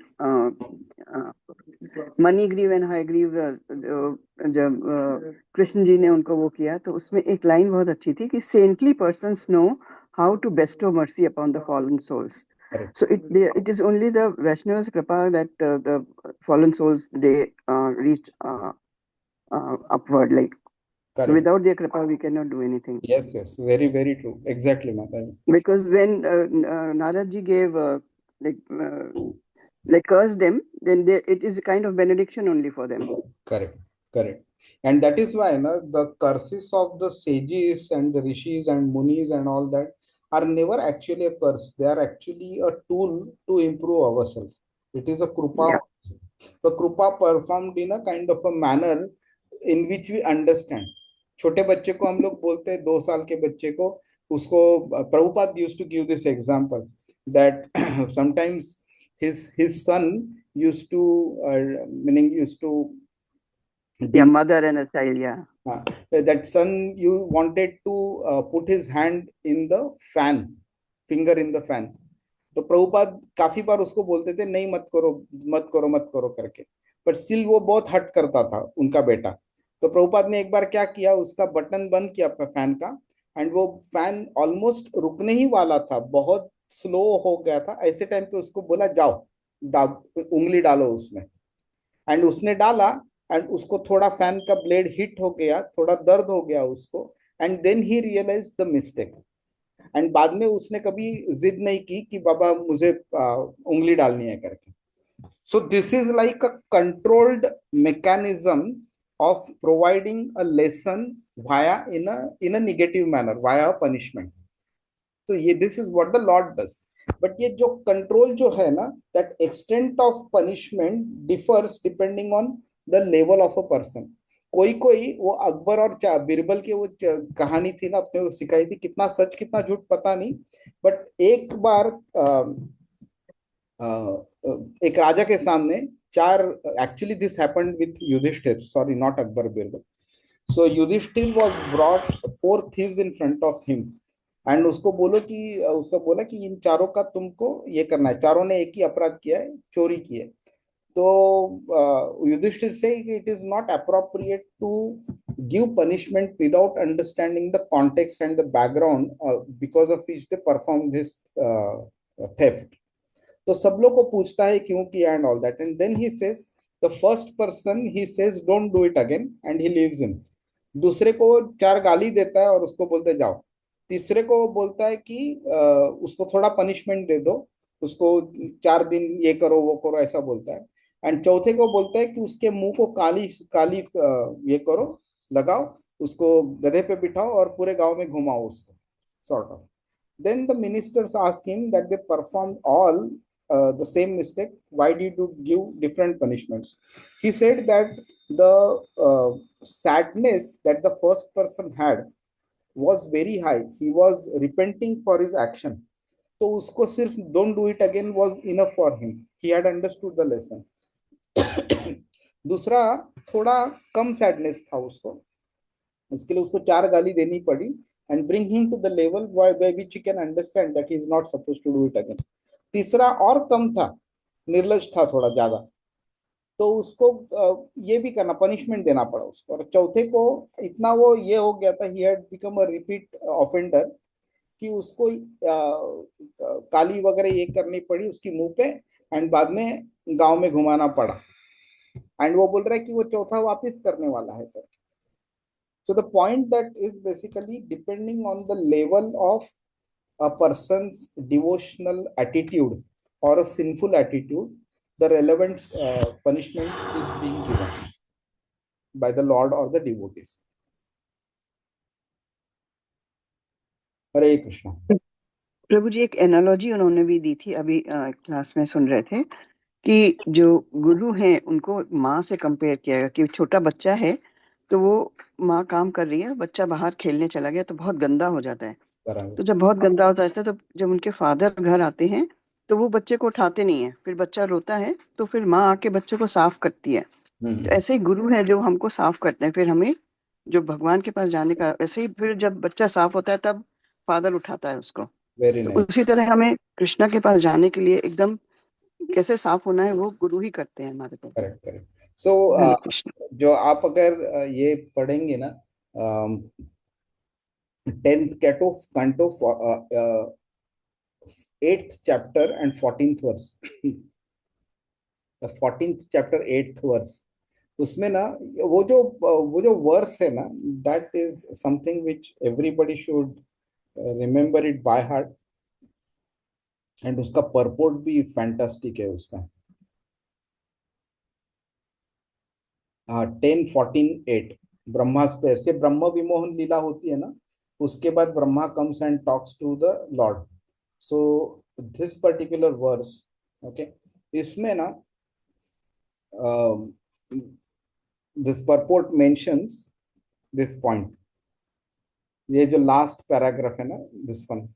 Manigriva and Hayagriva, जब कृष्ण जी ने उनको वो किया तो उसमें एक लाइन बहुत अच्छी थी कि saintly persons know how to bestow mercy upon the fallen souls. So it is only the Vaishnavas kripa that the fallen souls they reach upward, like. So correct. without their kripa we cannot do anything. Yes, very very true, exactly Mataji. Because when Narad ji gave like cursed them, then it is a kind of benediction only for them. Correct. And that is why the curses of the sages and the rishis and munis and all that are never actually a curse. They are actually a tool to improve ourselves. It is a krupa. Yeah. The krupa performed in a kind of a manner in which we understand. छोटे बच्चे को हम लोग बोलते हैं, 2 साल के बच्चे को, उसको Prabhupada used to give this example that sometimes his son used to used to Yeah, mother and a child, yeah. That son you wanted to put his hand in the fan, finger in the fan. तो प्रभुपाद काफी बार उसको बोलते थे नहीं मत करो मत करो मत करो करके, पर स्टिल वो बहुत हट करता था उनका बेटा. तो प्रभुपाद ने एक बार क्या किया, उसका बटन बंद किया फैन का, एंड वो फैन ऑलमोस्ट रुकने ही वाला था, बहुत स्लो हो गया था. ऐसे टाइम पे उसको बोला जाओ उंगली डालो उसमें, एंड उसने डाला, एंड उसको थोड़ा फैन का ब्लेड हिट हो गया, थोड़ा दर्द हो गया उसको, and then he realize the mistake. And बाद में उसने कभी जिद नहीं की कि बाबा मुझे उंगली डालनी है करके. So this is like a controlled mechanism of providing a lesson via in a negative manner, via punishment. So this is what the Lord does. But ये जो control जो है ना, that extent of punishment differs depending on the level of a person. कोई वो अकबर और बीरबल की वो कहानी थी ना, अपने वो सिखाई थी, कितना सच कितना झूठ पता नहीं, बट एक बार एक राजा के सामने चार, actually this happened with Yudhishthira, sorry not Akbar Birbal. So Yudhishthira was brought 4 thieves in front of him, and उसको बोला कि इन चारों का तुमको ये करना है. चारों ने एक ही अपराध किया है, चोरी की है. तो युधिष्ठिर से it is not appropriate to give punishment without understanding the context and the background because of which they perform this theft. तो सब लोग को पूछता है क्यों किया and all that, and then he says the first person he says don't do it again and he leaves him. दूसरे को 4 गाली देता है और उसको बोलते जाओ. तीसरे को बोलता है कि उसको थोड़ा पनिशमेंट दे दो, उसको 4 दिन ये करो वो करो ऐसा बोलता है. एंड चौथे को बोलता है कि उसके मुंह को काली काली ये करो, लगाओ, उसको गधे पे बिठाओ और पूरे गांव में घुमाओ उसको, sort of. Then the ministers asked him that they performed all the same mistake. Why did you give different punishments? He said that the sadness that the first person had was very high. He was repenting for his action. तो उसको सिर्फ don't do it again was enough for him. He had understood the lesson. दूसरा थोड़ा कम sadness था उसको, इसके लिए उसको 4 गाली देनी पड़ी and bring him to the level by which he can understand that he is not supposed to do it again. तीसरा और कम था, निर्लज था थोड़ा ज्यादा, तो उसको ये भी करना, पनिशमेंट देना पड़ा उसको. और चौथे को इतना वो ये हो गया था, he had become a repeat offender, कि उसको काली वगैरह ये करनी पड़ी उसकी मुंह पे, एंड बाद में गांव में घुमाना पड़ा, एंड वो बोल रहा है कि वो चौथा वापस करने वाला है. So the point that is basically depending on the level of a person's devotional attitude or a sinful attitude, the relevant punishment is being given by the Lord or the devotees. Hare Krishna. प्रभु जी एक analogy उन्होंने भी दी थी, अभी class में सुन रहे थे कि जो गुरु हैं उनको माँ से कंपेयर किया गया कि छोटा बच्चा है तो वो माँ काम कर रही है, बच्चा बाहर खेलने चला गया तो बहुत गंदा हो जाता है. तो जब बहुत गंदा हो जाता है तो जब उनके फादर घर आते हैं तो वो बच्चे को उठाते नहीं है, फिर बच्चा रोता है तो फिर माँ आके बच्चे को साफ करती है। तो ऐसे ही गुरु है जो हमको साफ करते हैं, फिर हमें जो भगवान के पास जाने का, ऐसे ही फिर जब बच्चा साफ होता है तब फादर उठाता है उसको। वेरी तो नाइस। उसी तरह हमें कृष्णा के पास जाने के लिए एकदम कैसे साफ होना है वो गुरु ही करते हैं हमारे को। Correct correct. So Hare Krishna. जो आप अगर ये पढ़ेंगे ना 10th canto 8th chapter and 14th verse the 14th chapter 8th verse, उसमें ना वो जो वर्स है ना, that is something which everybody should remember it by heart, and उसका परपोर्ट भी फैंटास्टिक है उसका। 10 14 8 ब्रह्मा से ब्रह्म विमोहन लीला होती है ना, उसके बाद Brahma comes and talks to the Lord. So this particular verse, okay, इसमें ना this purport mentions this point, ये जो लास्ट पैराग्राफ है ना, this one,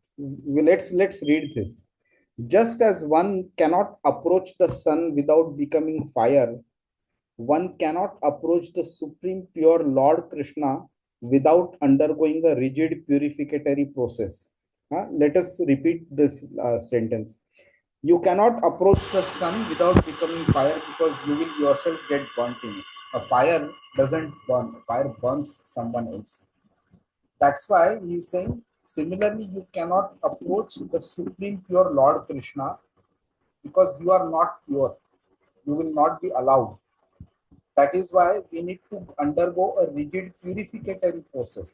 let's read this. Just as one cannot approach the sun without becoming fire, one cannot approach the supreme pure Lord Krishna without undergoing a rigid purificatory process. Let us repeat this sentence. You cannot approach the sun without becoming fire, because you will yourself get burnt in it. A fire doesn't burn, fire burns someone else. That's why he is saying, similarly, you cannot approach the supreme pure Lord Krishna because you are not pure. You will not be allowed. That is why we need to undergo a rigid purificatory process.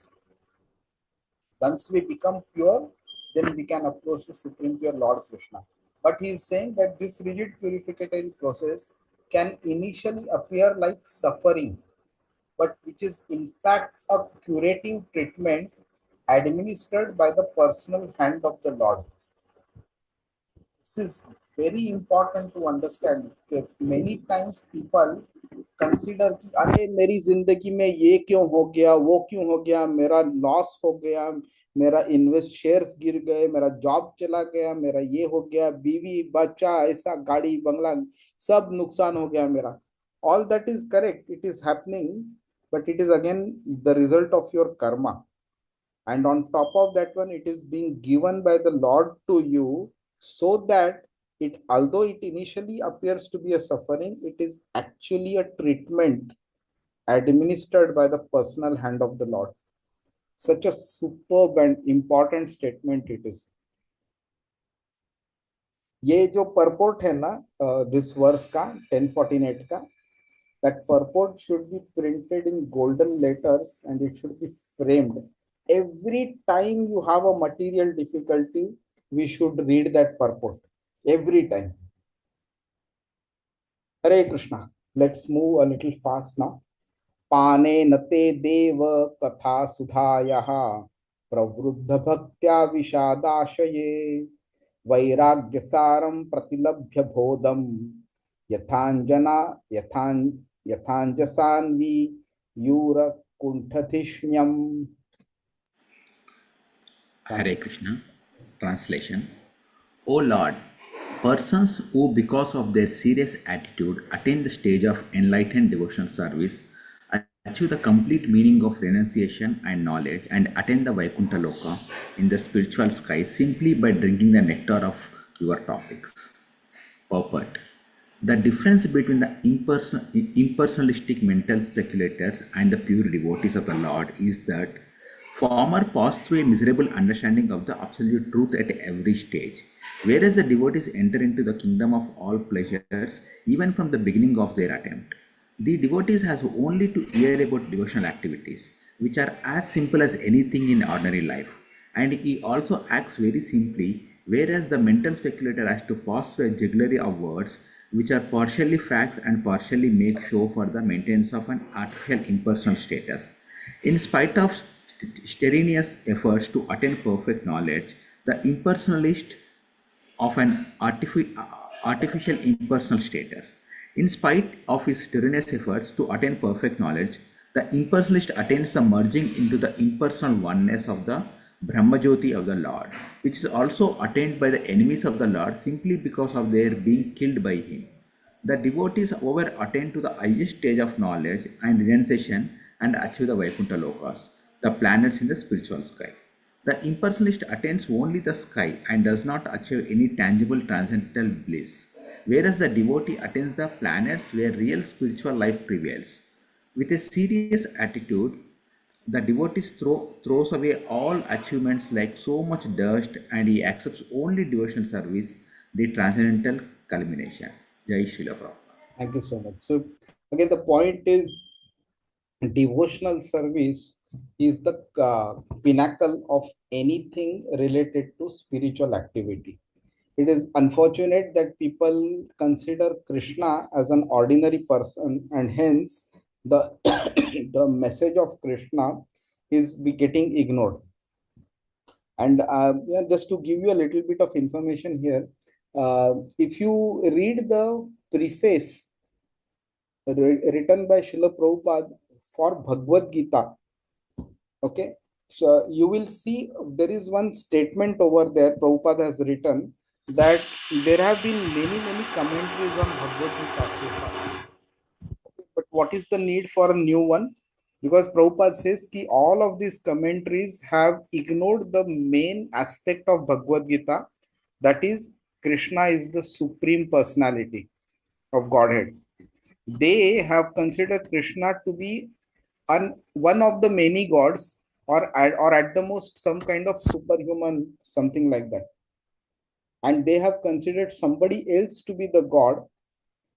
Once we become pure, then we can approach the Supreme Pure Lord Krishna. But he is saying that this rigid purificatory process can initially appear like suffering, but which is in fact a curative treatment administered by the personal hand of the Lord. This is very important to understand. Many times people consider कि अरे मेरी जिंदगी में ये क्यों हो गया, वो क्यों हो गया, मेरा लॉस हो गया, मेरा इन्वेस्ट शेयर्स गिर गए, मेरा जॉब चला गया, मेरा ये हो गया, बीवी बच्चा ऐसा गाड़ी बंगला सब नुकसान हो गया मेरा। All that is correct, it is happening, but it is again the result of your Karma, and on top of that one, it is being given by the Lord to you, so that it, although it initially appears to be a suffering, it is actually a treatment administered by the personal hand of the Lord. Such a superb and important statement it is. ये जो purport है ना this verse का 10:14-8 का, that purport should be printed in golden letters and it should be framed. Every time you have a material difficulty, we should read that purport. Every time. Hare Krishna. Let's move a little fast now. पाने नते देव कथा सुधायाः प्रवृद्ध भक्त्या विषादाशये वैराग्य सारं प्रतिलभ्य बोधं यथांजसान्वी your कुंठधिष्ण्यम्। Hare Krishna. Translation. O Lord, persons who, because of their serious attitude, attain the stage of enlightened devotional service, achieve the complete meaning of renunciation and knowledge, and attain the Vaikuntha Loka in the spiritual sky simply by drinking the nectar of your topics. Purport. The difference between the impersonalistic mental speculators and the pure devotees of the Lord is that former pass through a miserable understanding of the absolute truth at every stage, whereas the devotees enter into the kingdom of all pleasures even from the beginning of their attempt. The devotees has only to hear about devotional activities, which are as simple as anything in ordinary life, and he also acts very simply, whereas the mental speculator has to pass through a jugglery of words which are partially facts and partially make show for the maintenance of an artificial impersonal status. In spite of strenuous efforts to attain perfect knowledge, the impersonalist of an artificial impersonal status. In spite of his strenuous efforts to attain perfect knowledge, the impersonalist attains the merging into the impersonal oneness of the Brahmajyoti of the Lord, which is also attained by the enemies of the Lord simply because of their being killed by him. The devotees however attain to the highest stage of knowledge and renunciation and achieve the Vaikuntha Lokas, the planets in the spiritual sky. The impersonalist attains only the sky and does not achieve any tangible transcendental bliss, whereas the devotee attains the planets where real spiritual life prevails. With a serious attitude, the devotee throws away all achievements like so much dust and he accepts only devotional service, the transcendental culmination. Jai Srila Prabhupada. Thank you so much. So again, the point is devotional service is the pinnacle of anything related to spiritual activity. It is unfortunate that people consider Krishna as an ordinary person, and hence the the message of Krishna is be getting ignored. And yeah, just to give you a little bit of information here, if you read the preface written by Srila Prabhupada for Bhagavad Gita, okay, so you will see there is one statement over there Prabhupada has written that there have been many commentaries on Bhagavad Gita so far. But what is the need for a new one? Because Prabhupada says that all of these commentaries have ignored the main aspect of Bhagavad Gita, that is, Krishna is the supreme personality of Godhead. They have considered Krishna to be one of the many gods, or at the most some kind of superhuman, something like that. And they have considered somebody else to be the God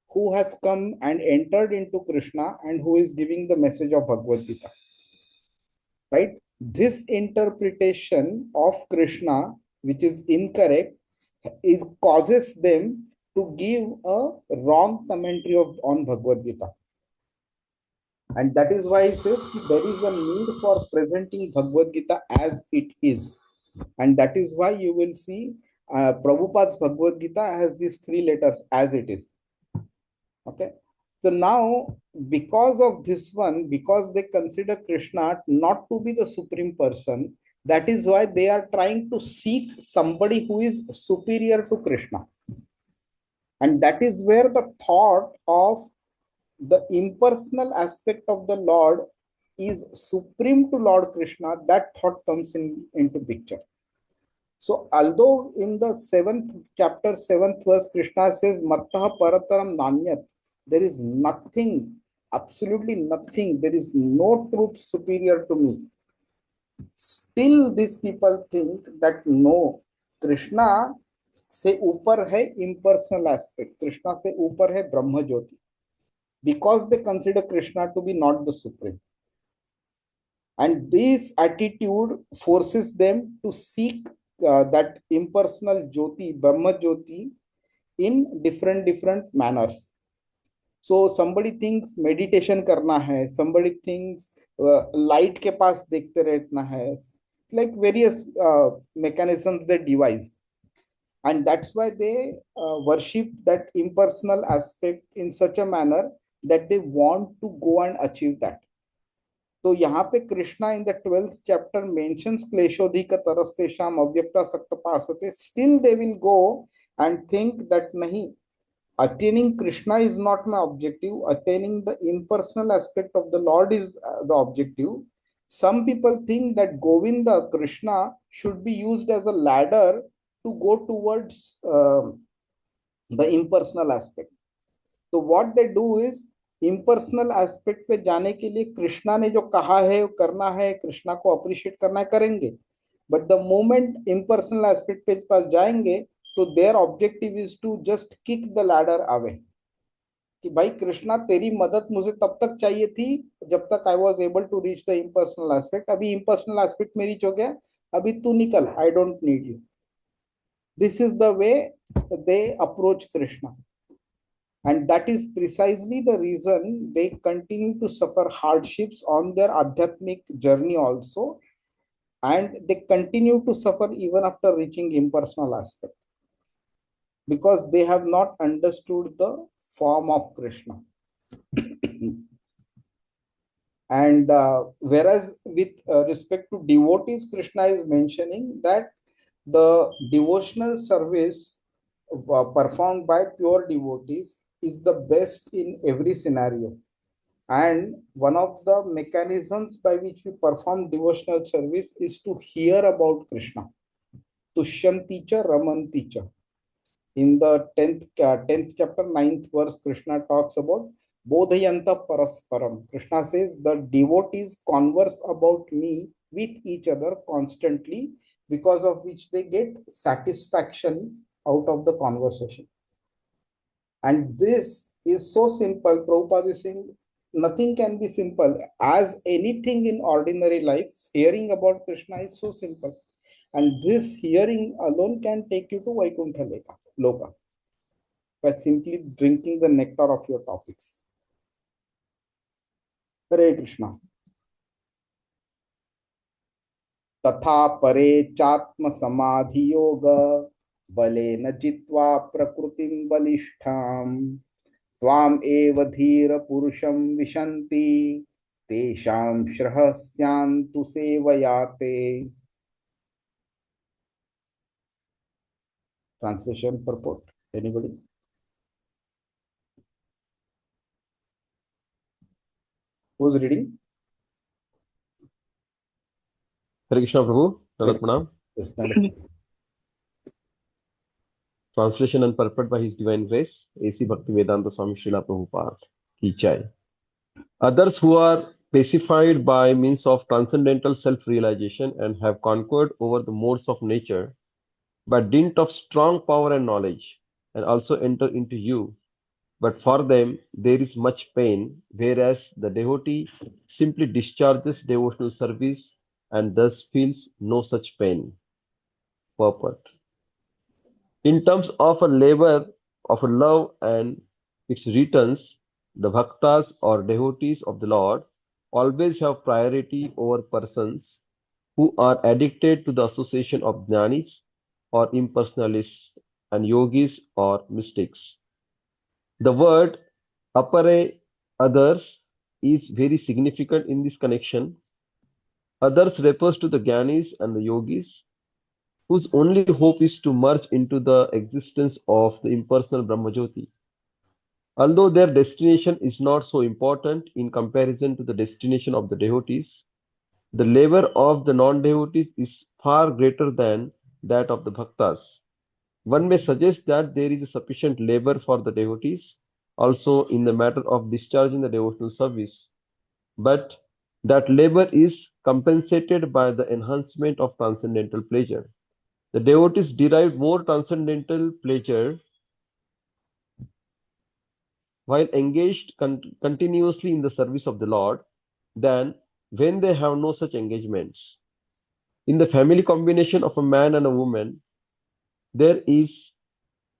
who has come and entered into Krishna and who is giving the message of Bhagavad Gita. Right? This interpretation of Krishna, which is incorrect, is causes them to give a wrong commentary on Bhagavad Gita. And that is why he says that there is a need for presenting Bhagavad Gita as it is. And that is why you will see Prabhupada's Bhagavad Gita has these three letters, as it is. Okay. So now, because of this one, because they consider Krishna not to be the supreme person, that is why they are trying to seek somebody who is superior to Krishna. And that is where the thought of the impersonal aspect of the Lord is supreme to Lord Krishna, that thought comes into picture. So although in the 7th chapter, 7th verse, Krishna says, Mattah parataram nanyat, there is nothing, absolutely nothing, there is no truth superior to me. Still these people think that no, Krishna से ऊपर है impersonal aspect, Krishna से ऊपर है Brahma Jyoti, because they consider Krishna to be not the supreme. And this attitude forces them to seek that impersonal Jyoti, Brahma Jyoti, in different manners. So somebody thinks meditation karna hai, somebody thinks light ke paas dekhte रहना hai, like various mechanisms they devise. And that's why they worship that impersonal aspect in such a manner that they want to go and achieve that. तो यहाँ पे Krishna in the 12th chapter mentions क्लेशोधिक तरस्तेषाम अव्यक्ता सक्तपासते, still they will go and think that nahi, attaining Krishna is not my objective, attaining the impersonal aspect of the Lord is the objective. Some people think that Govinda, Krishna, should be used as a ladder to go towards the impersonal aspect. So what they do is, impersonal aspect पे जाने के लिए कृष्णा ने जो कहा है करना है, कृष्णा को अप्रिशिएट करना है, करेंगे. But the moment impersonal aspect पे पास जाएंगे, तो their objective is to just kick the ladder away. कि भाई कृष्णा तेरी मदद मुझे तब तक चाहिए थी जब तक I was able to reach the impersonal aspect. अभी impersonal aspect में reach हो गया, अभी तू निकल, I don't need you. This is the way they approach Krishna. And that is precisely the reason they continue to suffer hardships on their adhyatmic journey also. And they continue to suffer even after reaching impersonal aspect, because they have not understood the form of Krishna. And whereas with respect to devotees, Krishna is mentioning that the devotional service performed by pure devotees is the best in every scenario. And one of the mechanisms by which we perform devotional service is to hear about Krishna. Tushyanti cha ramanti cha. In the 10th chapter, 9th verse, Krishna talks about Bodhayanta Parasparam. Krishna says the devotees converse about me with each other constantly, because of which they get satisfaction out of the conversation. And this is so simple. Prabhupada is saying nothing can be simple. As anything in ordinary life, hearing about Krishna is so simple. And this hearing alone can take you to Vaikuntha Loka by simply drinking the nectar of your topics. Hare Krishna. तथा परे चात्म समाधि योग बलेन जित्वा प्रकृतिं बलिष्ठां त्वाम एव धीर पुरुषं विशन्ति तेषां श्रहस्यान्तु सेवयाते. Translation purport. Anybody? Who's reading? Hare Krishna Prabhu, Narat Pranam. Yes, madam. Translation and purport by His Divine Grace, A.C. Bhaktivedanta Swami Srila Prabhupada Ki Jai. Others who are pacified by means of transcendental self-realization and have conquered over the modes of nature by dint of strong power and knowledge, and also enter into you. But for them there is much pain, whereas the devotee simply discharges devotional service and thus feels no such pain. Purport. In terms of a labor of a love and its returns, the bhaktas or devotees of the Lord always have priority over persons who are addicted to the association of jnanis or impersonalists and yogis or mystics. The word apare, others, is very significant in this connection. Others refers to the jnanis and the yogis, whose only hope is to merge into the existence of the impersonal Brahmajyoti. Although their destination is not so important in comparison to the destination of the devotees, the labor of the non-devotees is far greater than that of the bhaktas. One may suggest that there is a sufficient labor for the devotees also in the matter of discharging the devotional service, but that labor is compensated by the enhancement of transcendental pleasure. The devotees derive more transcendental pleasure while engaged continuously in the service of the Lord than when they have no such engagements. In the family combination of a man and a woman, there is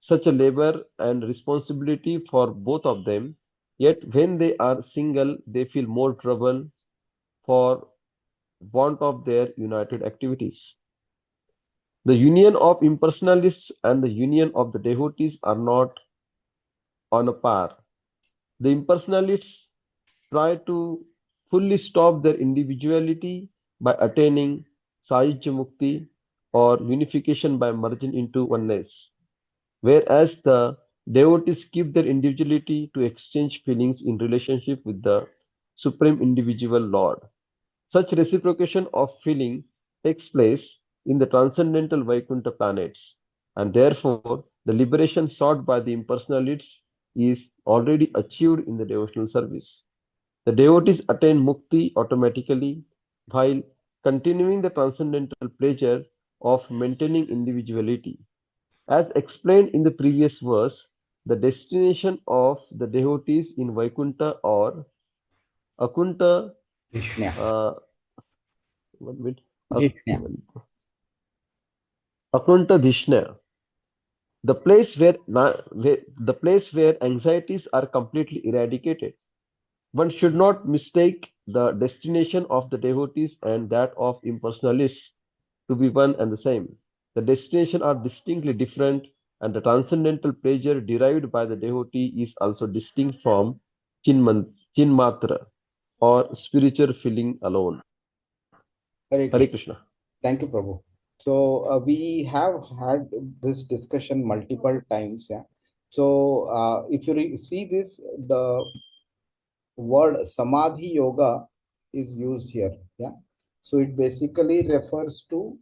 such a labor and responsibility for both of them, yet when they are single, they feel more trouble for want of their united activities. The union of impersonalists and the union of the devotees are not on a par. The impersonalists try to fully stop their individuality by attaining Sahajya Mukti or unification by merging into oneness, whereas the devotees keep their individuality to exchange feelings in relationship with the Supreme Individual Lord. Such reciprocation of feeling takes place in the transcendental Vaikuntha planets, and therefore the liberation sought by the impersonalists is already achieved in the devotional service. The devotees attain mukti automatically while continuing the transcendental pleasure of maintaining individuality. As explained in the previous verse, the destination of the devotees in Vaikuntha or Akunta Krishna. one minute. Krishna. Akunta Dhishna, the place where anxieties are completely eradicated. One should not mistake the destination of the devotees and that of impersonalists to be one and the same. The destinations are distinctly different, and the transcendental pleasure derived by the devotee is also distinct from Chinmatra. or spiritual feeling alone. Hare Hare Krishna. Krishna. Thank you, Prabhu. So we have had this discussion multiple times. Yeah. So if you see this, the word Samadhi Yoga is used here. Yeah. So it basically refers to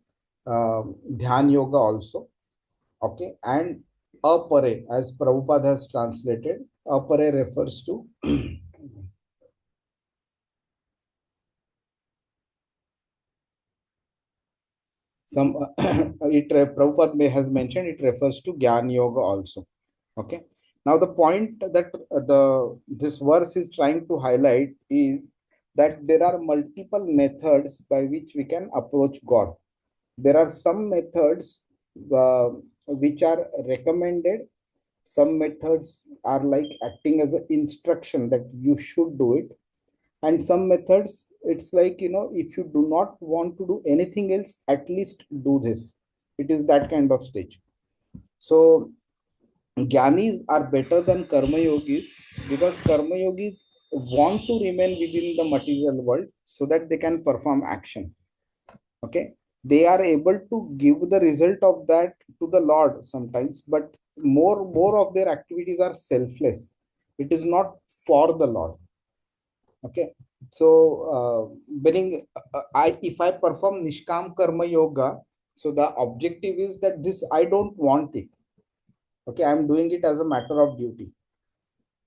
Dhyan Yoga also. Okay. And Apare, as Prabhupada has translated, Apare refers to some Prabhupada has mentioned it refers to Gyan Yoga also. Okay. Now the point that this verse is trying to highlight is that there are multiple methods by which we can approach God. There are some methods which are recommended. Some methods are like acting as an instruction that you should do it, and some methods it's like, if you do not want to do anything else, at least do this. It is that kind of stage. So Gyanis are better than Karma Yogis because Karma Yogis want to remain within the material world so that they can perform action. Okay. They are able to give the result of that to the Lord sometimes, but more of their activities are selfless. It is not for the Lord. Okay. So meaning I if I perform Nishkam Karma Yoga, so the objective is that this I don't want it. Okay, I'm doing it as a matter of duty.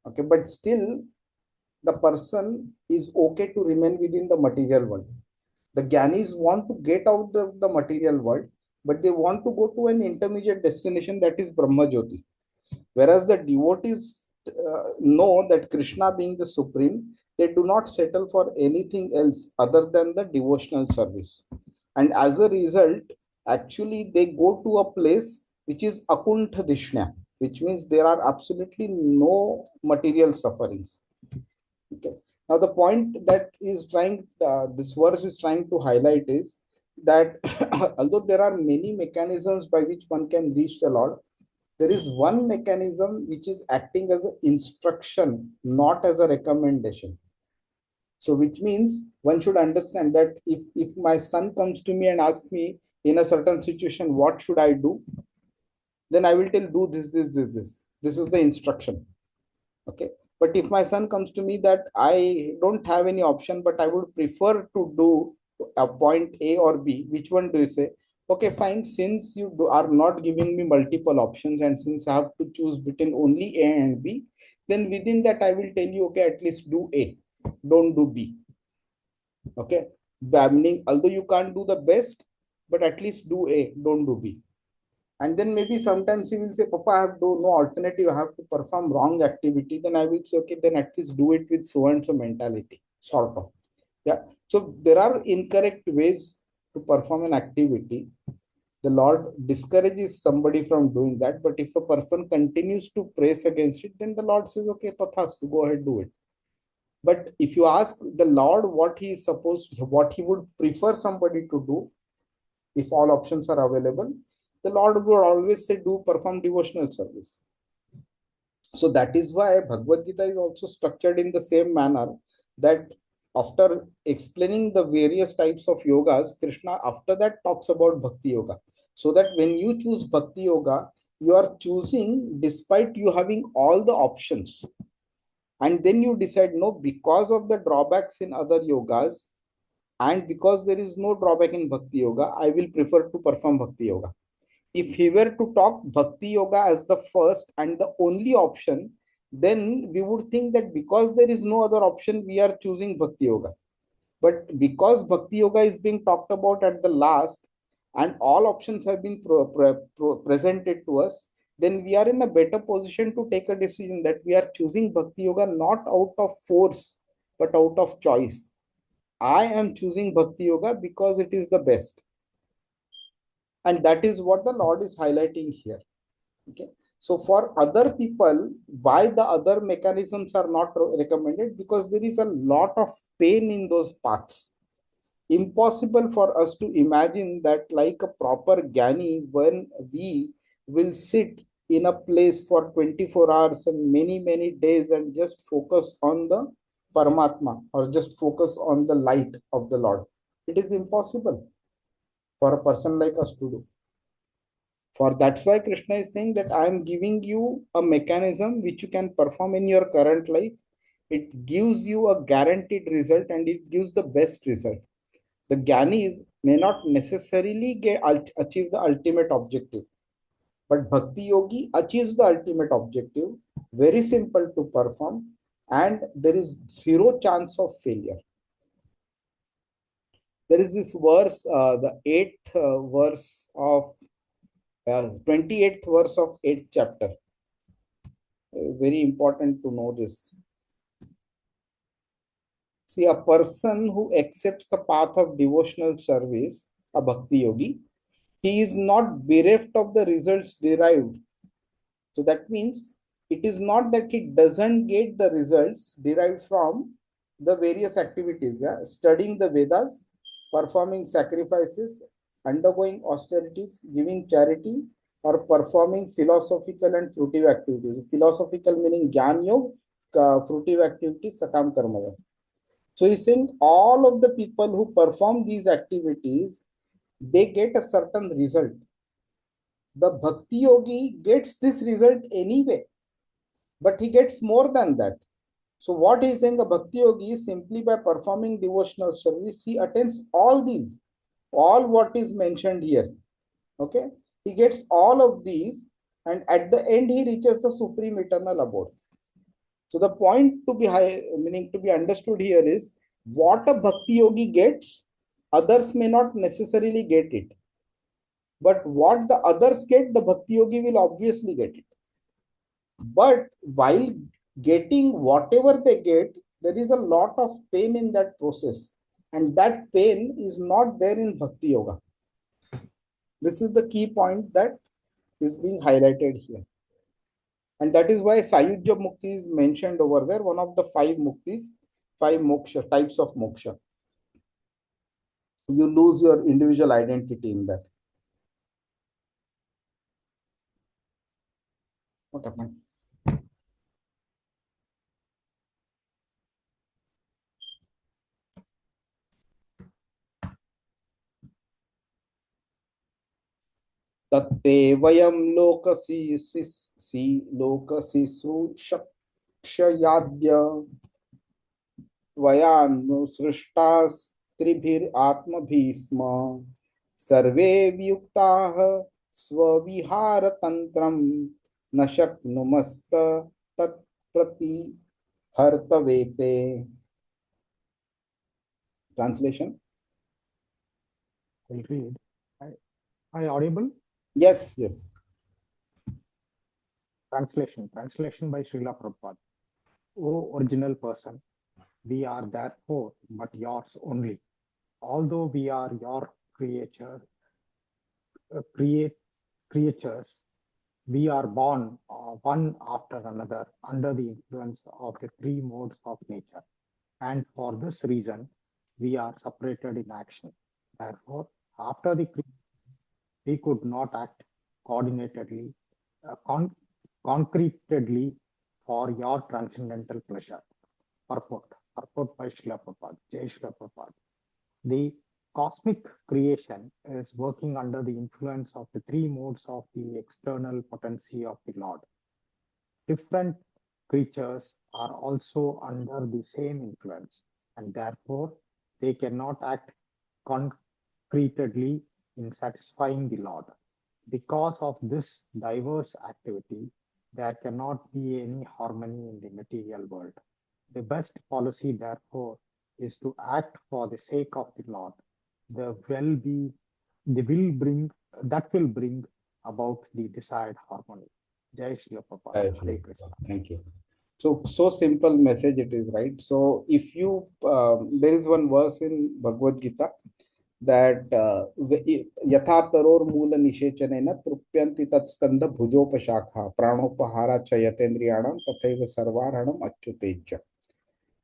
Okay, but still the person is okay to remain within the material world. The Gyanis want to get out of the material world, but they want to go to an intermediate destination, that is Brahma Jyoti. Whereas the devotees know that Krishna being the supreme, they do not settle for anything else other than the devotional service. And as a result, actually they go to a place which is Akuntha Dishna, which means there are absolutely no material sufferings. Okay. Now the point that is trying, this verse is trying to highlight is that although there are many mechanisms by which one can reach the Lord, there is one mechanism which is acting as an instruction, not as a recommendation. So which means one should understand that if my son comes to me and asks me in a certain situation, what should I do? Then I will tell, do this. This is the instruction. Okay. But if my son comes to me that I don't have any option, but I would prefer to do a point A or B, which one do you say? Okay, fine. Since you are not giving me multiple options, and since I have to choose between only A and B, then within that I will tell you, okay, at least do A, don't do B. Okay. Meaning, although you can't do the best, but at least do A, don't do B. And then maybe sometimes he will say, Papa, I have no alternative, I have to perform wrong activity. Then I will say, okay, then at least do it with so and so mentality, sort of. Yeah. So there are incorrect ways to perform an activity. The Lord discourages somebody from doing that. But if a person continues to press against it, then the Lord says, okay, tathastu, go ahead, do it. But if you ask the Lord what he is supposed, what he would prefer somebody to do, if all options are available, the Lord would always say, do perform devotional service. So that is why Bhagavad Gita is also structured in the same manner, that after explaining the various types of yogas, Krishna after that talks about Bhakti Yoga. So that when you choose Bhakti Yoga, you are choosing despite you having all the options. And then you decide, no, because of the drawbacks in other yogas, and because there is no drawback in Bhakti Yoga, I will prefer to perform Bhakti Yoga. If he were to talk Bhakti Yoga as the first and the only option, then we would think that because there is no other option, we are choosing Bhakti Yoga. But because Bhakti Yoga is being talked about at the last and all options have been presented to us, then we are in a better position to take a decision that we are choosing Bhakti Yoga not out of force, but out of choice. I am choosing Bhakti Yoga because it is the best. And that is what the Lord is highlighting here. Okay. So for other people, why the other mechanisms are not recommended? Because there is a lot of pain in those paths. Impossible for us to imagine that like a proper Gyani, when we will sit in a place for 24 hours and many days and just focus on the Paramatma or just focus on the light of the Lord. It is impossible for a person like us to do. For that's why Krishna is saying that I am giving you a mechanism which you can perform in your current life. It gives you a guaranteed result and it gives the best result. The Gyanis may not necessarily achieve the ultimate objective, but Bhakti Yogi achieves the ultimate objective, very simple to perform, and there is zero chance of failure. There is this verse, the 8th verse of 28th verse of 8th chapter. Very important to know this. See, a person who accepts the path of devotional service, a Bhakti Yogi, he is not bereft of the results derived. So that means it is not that he doesn't get the results derived from the various activities, studying the Vedas, performing sacrifices, undergoing austerities, giving charity, or performing philosophical and fruitive activities. Philosophical meaning Gyan Yoga, fruitive activities, Sakam Karma Yoga. So he's saying all of the people who perform these activities, they get a certain result. The Bhakti Yogi gets this result anyway, but he gets more than that. So what he's saying, a Bhakti Yogi is simply by performing devotional service, he attains all these, all what is mentioned here. Okay, he gets all of these, and at the end he reaches the supreme eternal abode. So the point to be meaning to be understood here is what a Bhakti Yogi gets, others may not necessarily get it. But what the others get, the Bhakti Yogi will obviously get it. But while getting whatever they get, there is a lot of pain in that process. And that pain is not there in Bhakti Yoga. This is the key point that is being highlighted here. And that is why Sayujya Mukti is mentioned over there, one of the 5 muktis, 5 moksha, types of moksha. You lose your individual identity in that. What happened? तत्ते वयं लोकसिसृक्षयाद्य त्वयानुसृष्टास्त्रिभिरात्मभिः स्म सर्वे वियुक्ताः स्वविहारतन्त्रं न शक्नुमस्त तत्प्रतिहर्तवेते. Translation? I'll read. Are you audible? Yes, yes. Translation by Srila Prabhupada. O original person, we are therefore but yours only. Although we are your creatures, we are born one after another under the influence of the 3 modes of nature. And for this reason, we are separated in action. Therefore, after the creation, we could not act coordinatedly, concretely for your transcendental pleasure. Purport by Srila Prabhupada. Jai Srila Prabhupada. The cosmic creation is working under the influence of the 3 modes of the external potency of the Lord. Different creatures are also under the same influence, and therefore they cannot act concretely in satisfying the Lord. Because of this diverse activity, there cannot be any harmony in the material world. The best policy, therefore, is to act for the sake of the Lord. That will bring about the desired harmony. Jai Shri Prabhupada. Hare Krishna. Thank you. So simple message it is, right? So if you, there is one verse in Bhagavad Gita that yatha taror mula nishechanena trupyanti tat skandha bhujopashakha pranopahara cha yatendriyanam tathaiva sarvaranam achyuteja.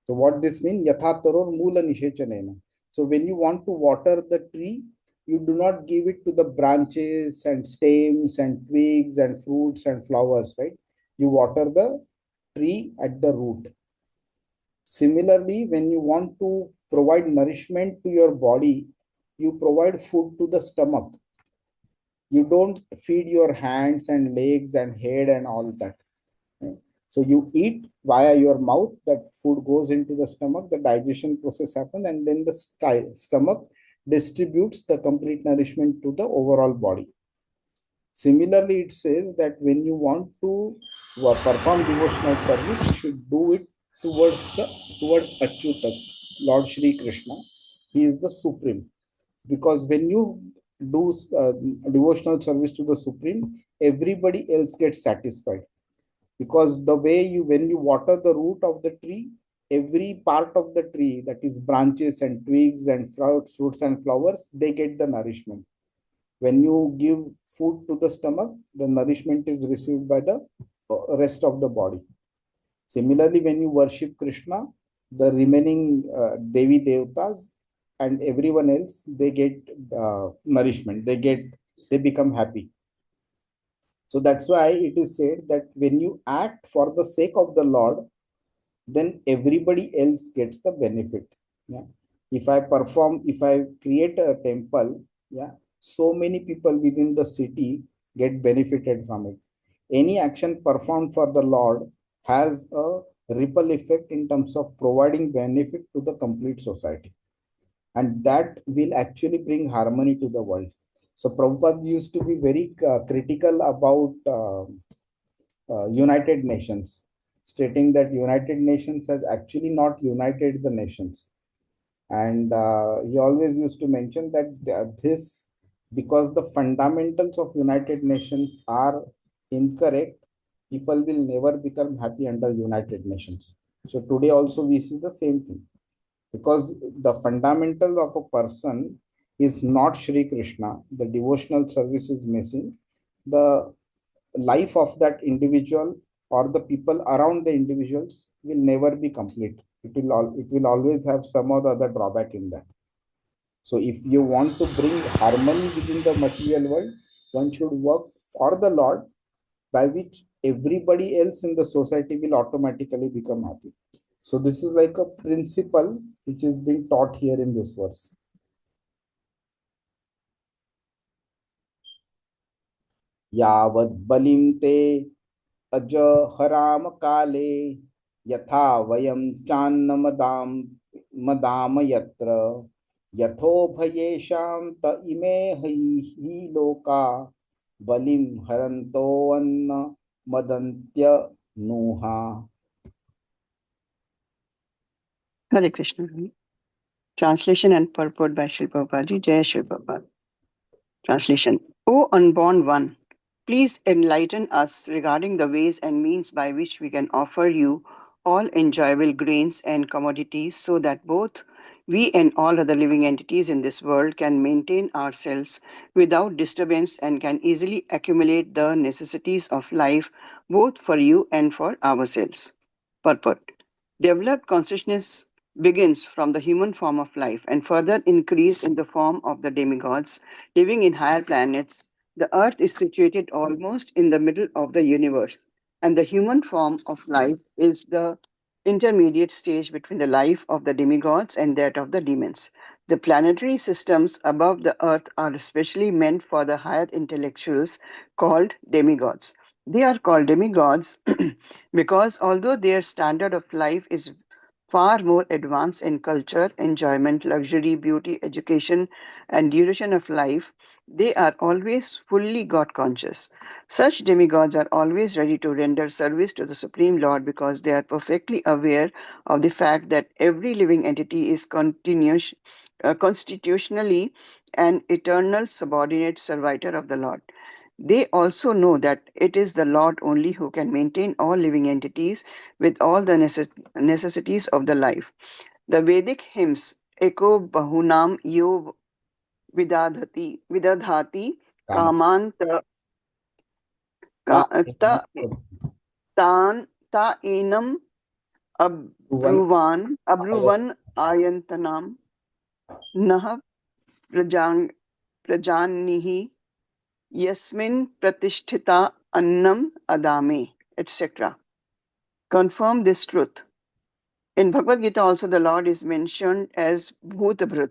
So what this means? Yatha taror mula nishechanena. So when you want to water the tree, you do not give it to the branches and stems and twigs and fruits and flowers, right? You water the tree at the root. Similarly, when you want to provide nourishment to your body, you provide food to the stomach. You don't feed your hands and legs and head and all that. So you eat via your mouth, that food goes into the stomach, the digestion process happens, and then the stomach distributes the complete nourishment to the overall body. Similarly, it says that when you want to perform devotional service, you should do it towards Achyuta, Lord Shri Krishna. He is the supreme. Because when you do devotional service to the supreme, everybody else gets satisfied. Because the way when you water the root of the tree, every part of the tree, that is branches and twigs and fruits and flowers, they get the nourishment. When you give food to the stomach, the nourishment is received by the rest of the body. Similarly, when you worship Krishna, the remaining Devi Devatas and everyone else, they get nourishment. They become happy. So that's why it is said that when you act for the sake of the Lord, then everybody else gets the benefit. Yeah. If I create a temple, yeah, so many people within the city get benefited from it. Any action performed for the Lord has a ripple effect in terms of providing benefit to the complete society. And that will actually bring harmony to the world. So Prabhupada used to be very critical about United Nations, stating that United Nations has actually not united the nations. And he always used to mention that this, because the fundamentals of United Nations are incorrect, people will never become happy under United Nations. So today also we see the same thing, because the fundamental of a person is not Shri Krishna. The devotional service is missing. The life of that individual or the people around the individuals will never be complete. It will always have some or the other drawback in that. So if you want to bring harmony within the material world, one should work for the Lord, by which everybody else in the society will automatically become happy. So this is like a principle which is being taught here in this verse. Yavad balim te अजहराम काले यथा वयं चान्नमदाम madam यत्र यथोभयेषां त इमे हि लोका बलिं हरन्तोऽन्न मदन्त्य नूहा. Hare Krishna. Translation and purport by Srila Prabhupada Ji. Jai Srila Prabhupada. Translation. O unborn one, please enlighten us regarding the ways and means by which we can offer you all enjoyable grains and commodities, so that both we and all other living entities in this world can maintain ourselves without disturbance and can easily accumulate the necessities of life both for you and for ourselves. Purport. Developed consciousness begins from the human form of life and further increased in the form of the demigods living in higher planets. The earth is situated almost in the middle of the universe, and the human form of life is the intermediate stage between the life of the demigods and that of the demons. The planetary systems above the earth are especially meant for the higher intellectuals called demigods. They are called demigods because although their standard of life is far more advanced in culture, enjoyment, luxury, beauty, education, and duration of life, they are always fully God conscious. Such demigods are always ready to render service to the Supreme Lord because they are perfectly aware of the fact that every living entity is constitutionally an eternal subordinate servitor of the Lord. They also know that it is the Lord only who can maintain all living entities with all the necessities of the life. The Vedic hymns echo Bahunam Yo Vidadhati Kama. Kamanta Ta Ta Ta Enam Abruvan Ayantanam Nah Prajanihi Yasmin Pratishtita Annam Adame, etc. Confirm this truth. In Bhagavad Gita also the Lord is mentioned as Bhutabhrut,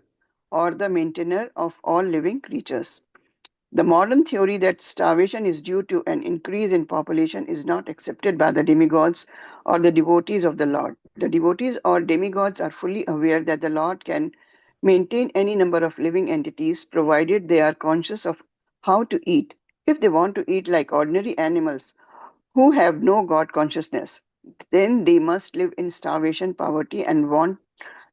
or the maintainer of all living creatures. The modern theory that starvation is due to an increase in population is not accepted by the demigods or the devotees of the Lord. The devotees or demigods are fully aware that the Lord can maintain any number of living entities provided they are conscious of how to eat. If they want to eat like ordinary animals who have no God consciousness, then they must live in starvation, poverty, and want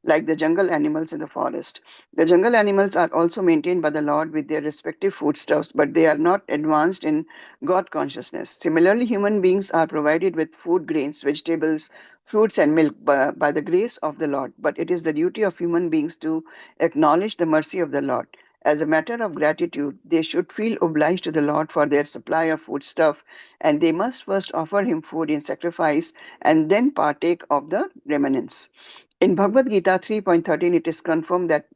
like the jungle animals in the forest. The jungle animals are also maintained by the Lord with their respective foodstuffs, but they are not advanced in God consciousness. Similarly, human beings are provided with food, grains, vegetables, fruits, and milk by the grace of the Lord. But it is the duty of human beings to acknowledge the mercy of the Lord. As a matter of gratitude, they should feel obliged to the Lord for their supply of foodstuff, and they must first offer him food in sacrifice and then partake of the remnants. In Bhagavad Gita 3.13, it is confirmed that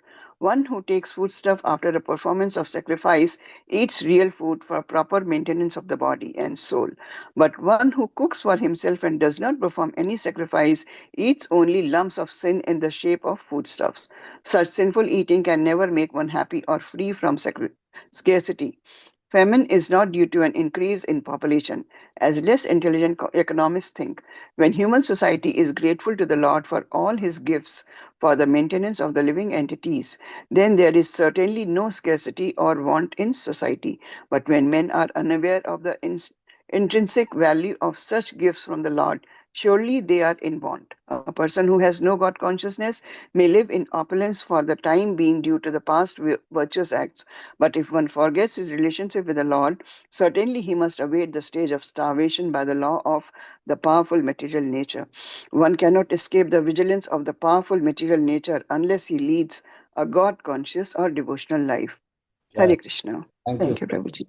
one who takes foodstuff after a performance of sacrifice eats real food for proper maintenance of the body and soul. But one who cooks for himself and does not perform any sacrifice eats only lumps of sin in the shape of foodstuffs. Such sinful eating can never make one happy or free from scarcity. Famine is not due to an increase in population, as less intelligent economists think. When human society is grateful to the Lord for all his gifts for the maintenance of the living entities, then there is certainly no scarcity or want in society. But when men are unaware of the intrinsic value of such gifts from the Lord, surely they are in want. A person who has no God consciousness may live in opulence for the time being due to the past virtuous acts. But if one forgets his relationship with the Lord, certainly he must await the stage of starvation by the law of the powerful material nature. One cannot escape the vigilance of the powerful material nature unless he leads a God conscious or devotional life. Yeah, Hare Krishna. thank you. Thank you, Prabhuji.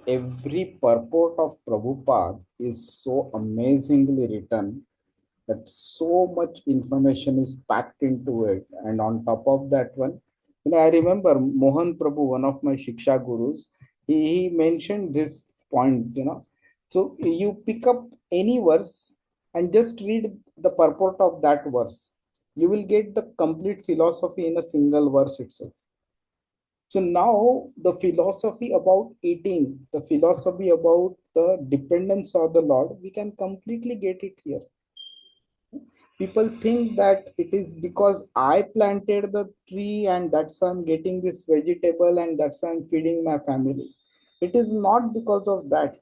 Every purport of Prabhupada is so amazingly written that so much information is packed into it. And on top of that one, I remember Mohan Prabhu, one of my Shiksha gurus, he mentioned this point. So you pick up any verse and just read the purport of that verse. You will get the complete philosophy in a single verse itself. So now the philosophy about eating, the philosophy about the dependence of the Lord, we can completely get it here. People think that it is because I planted the tree and that's why I'm getting this vegetable and that's why I'm feeding my family. It is not because of that.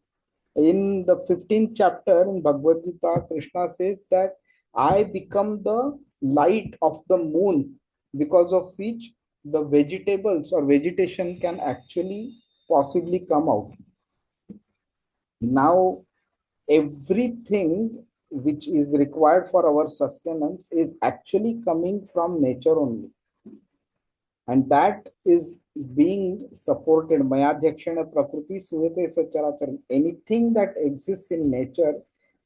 In the 15th chapter in Bhagavad Gita, Krishna says that I become the light of the moon, because of which the vegetables or vegetation can actually possibly come out. Now, everything which is required for our sustenance is actually coming from nature only, and that is being supported. Mayadhyakshana prakriti suyate sacharacharam. Anything that exists in nature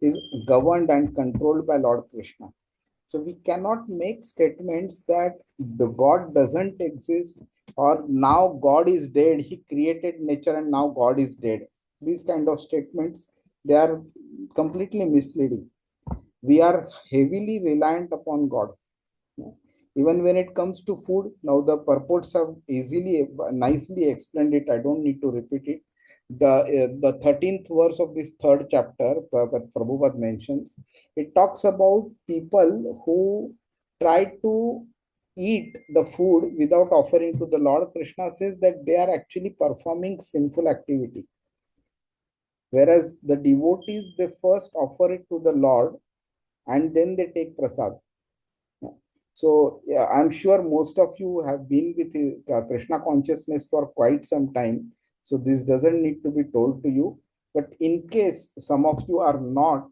is governed and controlled by Lord Krishna. So we cannot make statements that the God doesn't exist, or now God is dead, he created nature and now God is dead. These kind of statements, they are completely misleading. We are heavily reliant upon God. Even when it comes to food, now the purports have easily, nicely explained it. I don't need to repeat it. The 13th verse of this third chapter, that Prabhupada mentions, it talks about people who try to eat the food without offering to the Lord. Krishna says that they are actually performing sinful activity. Whereas the devotees, they first offer it to the Lord and then they take prasad. So yeah, I'm sure most of you have been with Krishna consciousness for quite some time. So this doesn't need to be told to you. But in case some of you are not,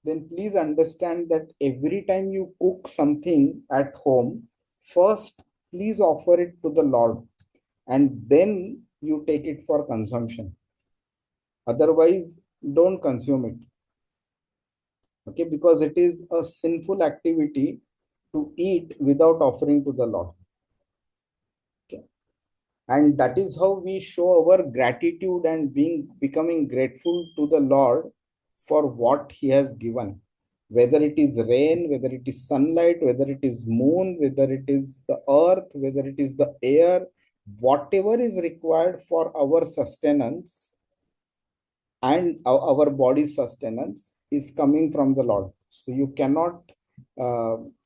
then please understand that every time you cook something at home, first please offer it to the Lord and then you take it for consumption. Otherwise, don't consume it. Okay, because it is a sinful activity to eat without offering to the Lord. Okay. And that is how we show our gratitude and becoming grateful to the Lord for what he has given. Whether it is rain, whether it is sunlight, whether it is moon, whether it is the earth, whether it is the air, whatever is required for our sustenance and our body sustenance is coming from the Lord. So you cannot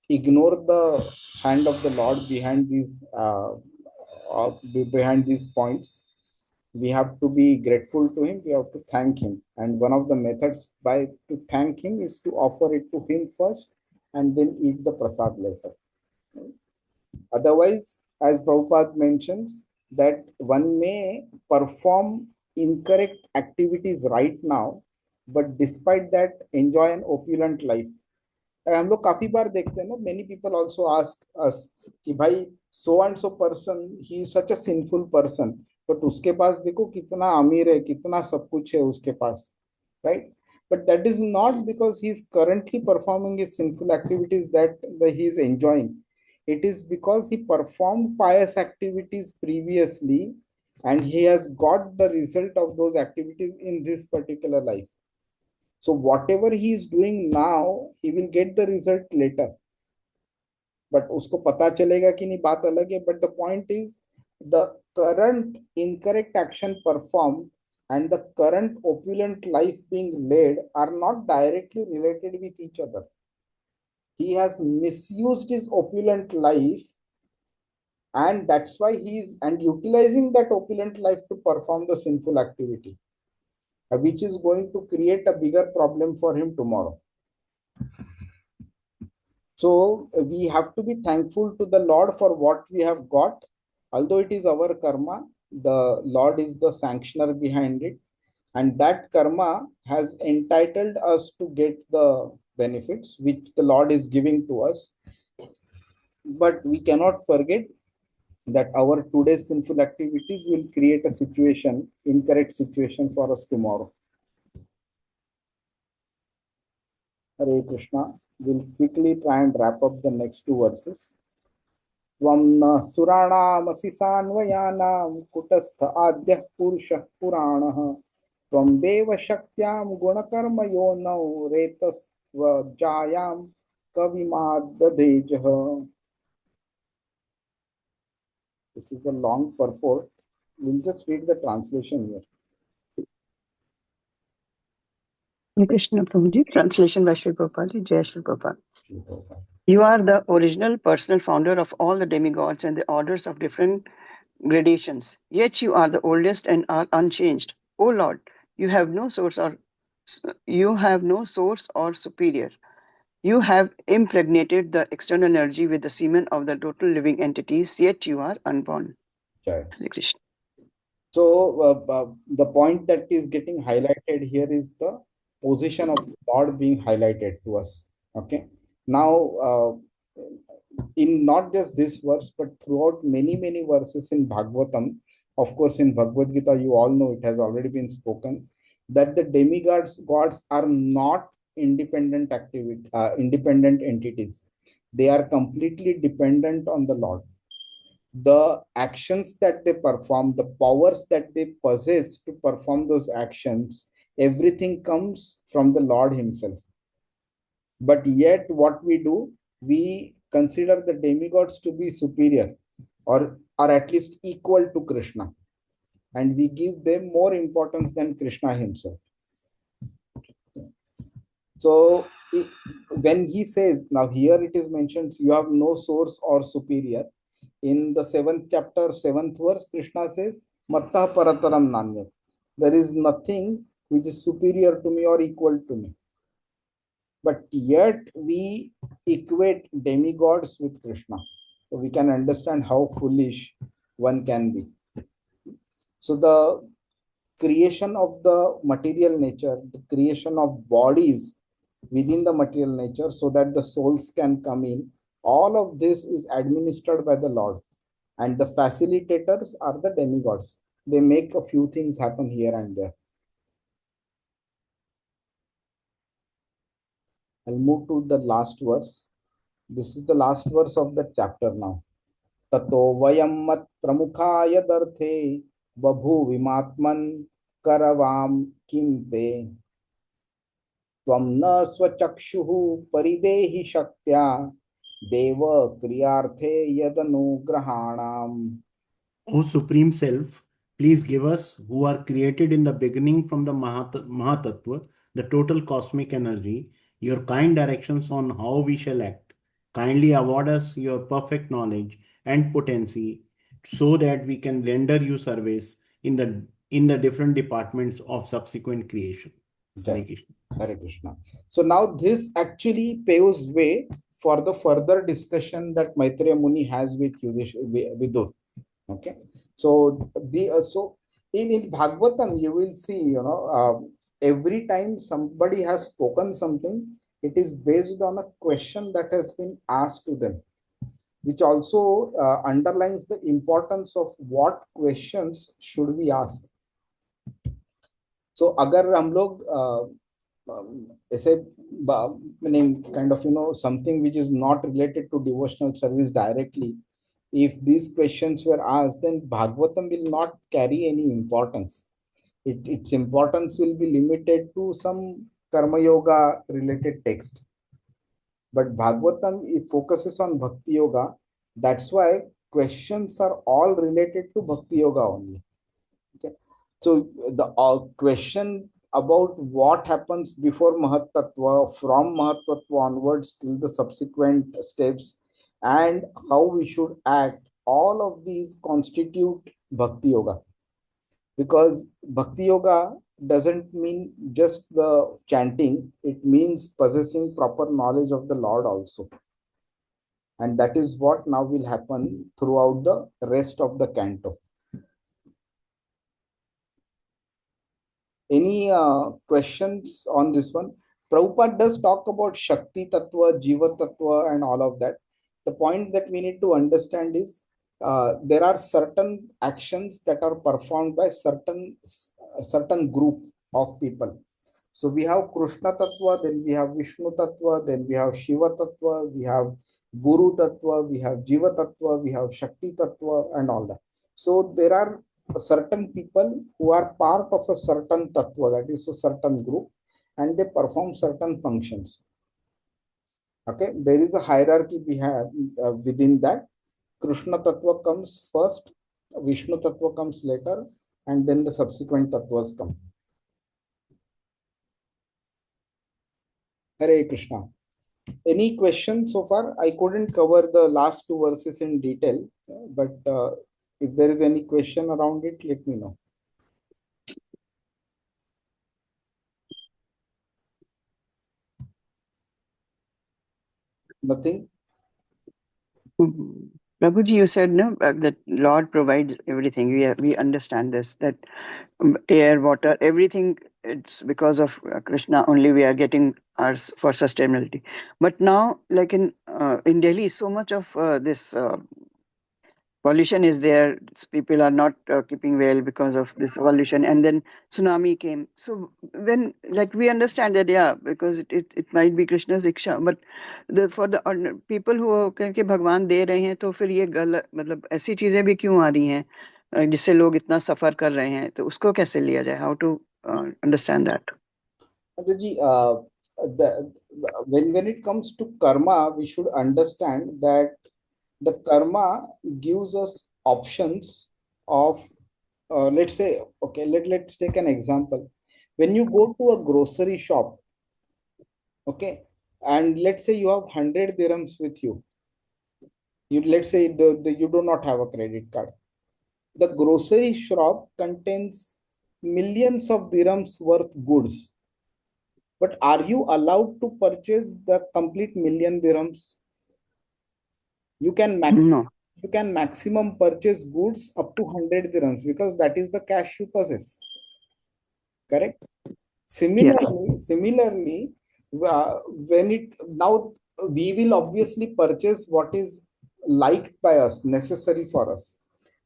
ignore the hand of the Lord behind these points. We have to be grateful to him. We have to thank him, and one of the methods by to thank him is to offer it to him first and then eat the prasad later. Otherwise, as Prabhupada mentions, that one may perform incorrect activities right now, but despite that enjoy an opulent life. हम लोग काफी बार देखते हैं ना, many people also ask us कि भाई so and so person he is such a sinful person, but उसके पास देखो कितना अमीर है, कितना सब कुछ है उसके पास, right? But that is not because he is currently performing his sinful activities that he is enjoying. It is because he performed pious activities previously and he has got the result of those activities in this particular life. So whatever he is doing now, he will get the result later. But उसको पता चलेगा कि नहीं बात अलग है. But the point is, the current incorrect action performed and the current opulent life being led are not directly related with each other. He has misused his opulent life, and that's why he is and utilizing that opulent life to perform the sinful activity, which is going to create a bigger problem for him tomorrow. So we have to be thankful to the Lord for what we have got. Although it is our karma, the Lord is the sanctioner behind it, and that karma has entitled us to get the benefits which the Lord is giving to us. But we cannot forget that our today's sinful activities will create a situation, incorrect situation for us tomorrow. Hare Krishna. We'll quickly try and wrap up the next two verses. त्वं न सुराणामसि सान्वयानां कुटस्थ आद्यः पुरुषः पुराणः त्वं देवशक्त्यां गुणकर्मयोनौ रेतस्त्वजायां कविमाद्दधेजः. This is a long purport. We'll just read the translation here. Hare Krishna Prabhuji, translation by Sri Prabhupada, Jai Sri Prabhupada. You are the original personal founder of all the demigods and the orders of different gradations. Yet you are the oldest and are unchanged. O Lord, you have no source or superior. You have impregnated the external energy with the semen of the total living entities, yet you are unborn. Jai. Hare Krishna. So the point that is getting highlighted here is the position of God being highlighted to us. Okay. Now, in not just this verse, but throughout many verses in Bhagavatam, of course, in Bhagavad Gita, you all know it has already been spoken that the demigods, gods are not independent entities. They are completely dependent on the Lord. The actions that they perform, the powers that they possess to perform those actions, everything comes from the Lord himself. But yet what we do, we consider the demigods to be superior or at least equal to Krishna, and we give them more importance than Krishna himself. So when he says, now here it is mentioned, you have no source or superior. In the 7th chapter, 7th verse, Krishna says, Matta parataram nanyat. There is nothing which is superior to me or equal to me. But yet we equate demigods with Krishna. So we can understand how foolish one can be. So the creation of the material nature, the creation of bodies within the material nature so that the souls can come in, all of this is administered by the Lord. And the facilitators are the demigods. They make a few things happen here and there. I'll move to the last verse. This is the last verse of the chapter now. Tato vayam mat pramukhaya darthe babhu vimatman karavam kimte त्वं न स्वचक्षुः परिदेहि शक्त्या देव क्रियार्थे यदनुग्रहाणाम्. O Supreme Self, please give us, who are created in the beginning from the Mahatattva, the total cosmic energy, your kind directions on how we shall act. Kindly award us your perfect knowledge and potency so that we can render you service in the different departments of subsequent creation. Hare Krishna. Hare Krishna. So now this actually paves way for the further discussion that Maitreya Muni has with Vidur. Okay, so in Bhagavatam you will see, every time somebody has spoken something, it is based on a question that has been asked to them, which also underlines the importance of what questions should we ask. So अगर हम लोग ऐसे kind of something which is not related to devotional service directly, if these questions were asked, then Bhagavatam will not carry any importance. Its importance will be limited to some karma yoga related text. But Bhagavatam, it focuses on bhakti yoga. That's why questions are all related to bhakti yoga only. Okay. So the question about what happens before Mahatattva, from Mahatattva onwards till the subsequent steps, and how we should act, all of these constitute Bhakti Yoga. Because Bhakti Yoga doesn't mean just the chanting, it means possessing proper knowledge of the Lord also. And that is what now will happen throughout the rest of the canto. Any questions on this one? Prabhupada does talk about Shakti Tattva, Jiva Tattva, and all of that. The point that we need to understand is there are certain actions that are performed by certain group of people. So we have Krishna Tattva, then we have Vishnu Tattva, then we have Shiva Tattva, we have Guru Tattva, we have Jiva Tattva, we have Shakti Tattva, and all that. So there are certain people who are part of a certain tattva, that is a certain group, and they perform certain functions. Okay, there is a hierarchy we have within that. Krishna tattva comes first, Vishnu tattva comes later, and then the subsequent tattvas come. Hare Krishna. Any questions so far? I couldn't cover the last two verses in detail, but if there is any question around it, let me know. Nothing? Prabhuji, you said no that Lord provides everything. We understand this, that air, water, everything. It's because of Krishna only we are getting ours for sustainability. But now, like in Delhi, so much of this pollution is there. People are not keeping well because of this pollution, and then tsunami came. So when, like, we understand that, yeah, because it might be Krishna's iksha, but for the people who कह भगवान दे रहे हैं, तो फिर ये गलत, मतलब ऐसी चीजें भी क्यों आ रही हैं जिससे लोग इतना सफर कर रहे हैं, तो उसको कैसे लिया जाए? How to understand that? Ji, when it comes to karma, we should understand that the karma gives us options of, let's say, okay, let's take an example. When you go to a grocery shop, okay, and let's say you have 100 dirhams with you, let's say you do not have a credit card. The grocery shop contains millions of dirhams worth goods. But are you allowed to purchase the complete million dirhams? You can maximum purchase goods up to 100 dirhams because that is the cash you possess. Correct? Similarly, now we will obviously purchase what is liked by us, necessary for us.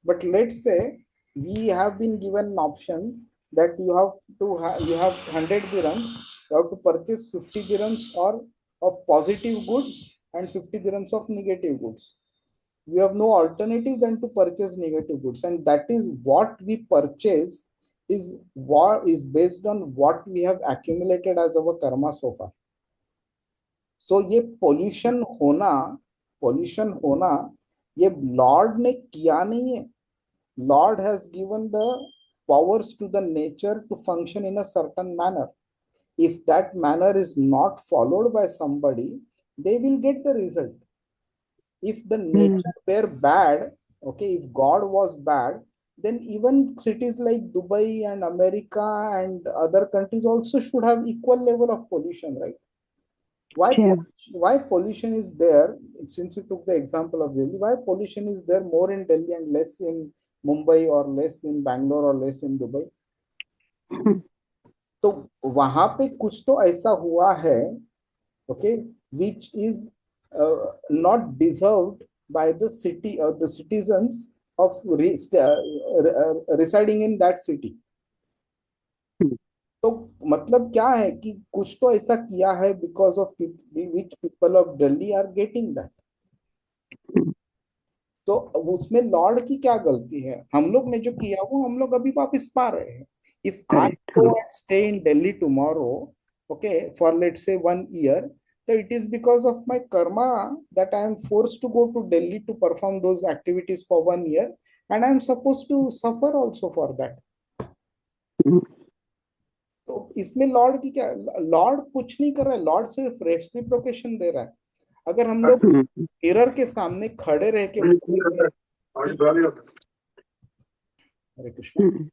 But let's say we have been given an option that you have 100 dirhams, you have to purchase 50 dirhams or of positive goods and 50 dirhams of negative goods. We have no alternative than to purchase negative goods, and that is what we purchase is based on what we have accumulated as our karma so far. So ये pollution होना ये Lord ने किया नहीं है. Lord has given the powers to the nature to function in a certain manner. If that manner is not followed by somebody, they will get the result. If the nature were bad, okay, if God was bad, then even cities like Dubai and America and other countries also should have equal level of pollution, right? Why pollution is there? Since you took the example of Delhi, why pollution is there more in Delhi and less in Mumbai or less in Bangalore or less in Dubai? तो वहां पे कुछ तो ऐसा हुआ है, okay, which is not deserved by the city or the citizens of residing in that city. तो मतलब क्या है कि कुछ तो ऐसा किया है because of which people of Delhi are getting that. तो उसमें लॉर्ड की क्या गलती है? हम लोग ने जो किया वो हम लोग अभी वापस पा रहे हैं. If I go and stay in Delhi tomorrow, okay, for let's say 1 year, so it is because of my karma that I am forced to go to Delhi to perform those activities for 1 year, and I am supposed to suffer also for that. तो इसमें Lord की क्या? Lord कुछ नहीं कर रहा है, Lord सिर्फ रेसिप्रोकेशन दे रहा है. अगर हम लोग मिरर के सामने खड़े रह के हरे कृष्ण,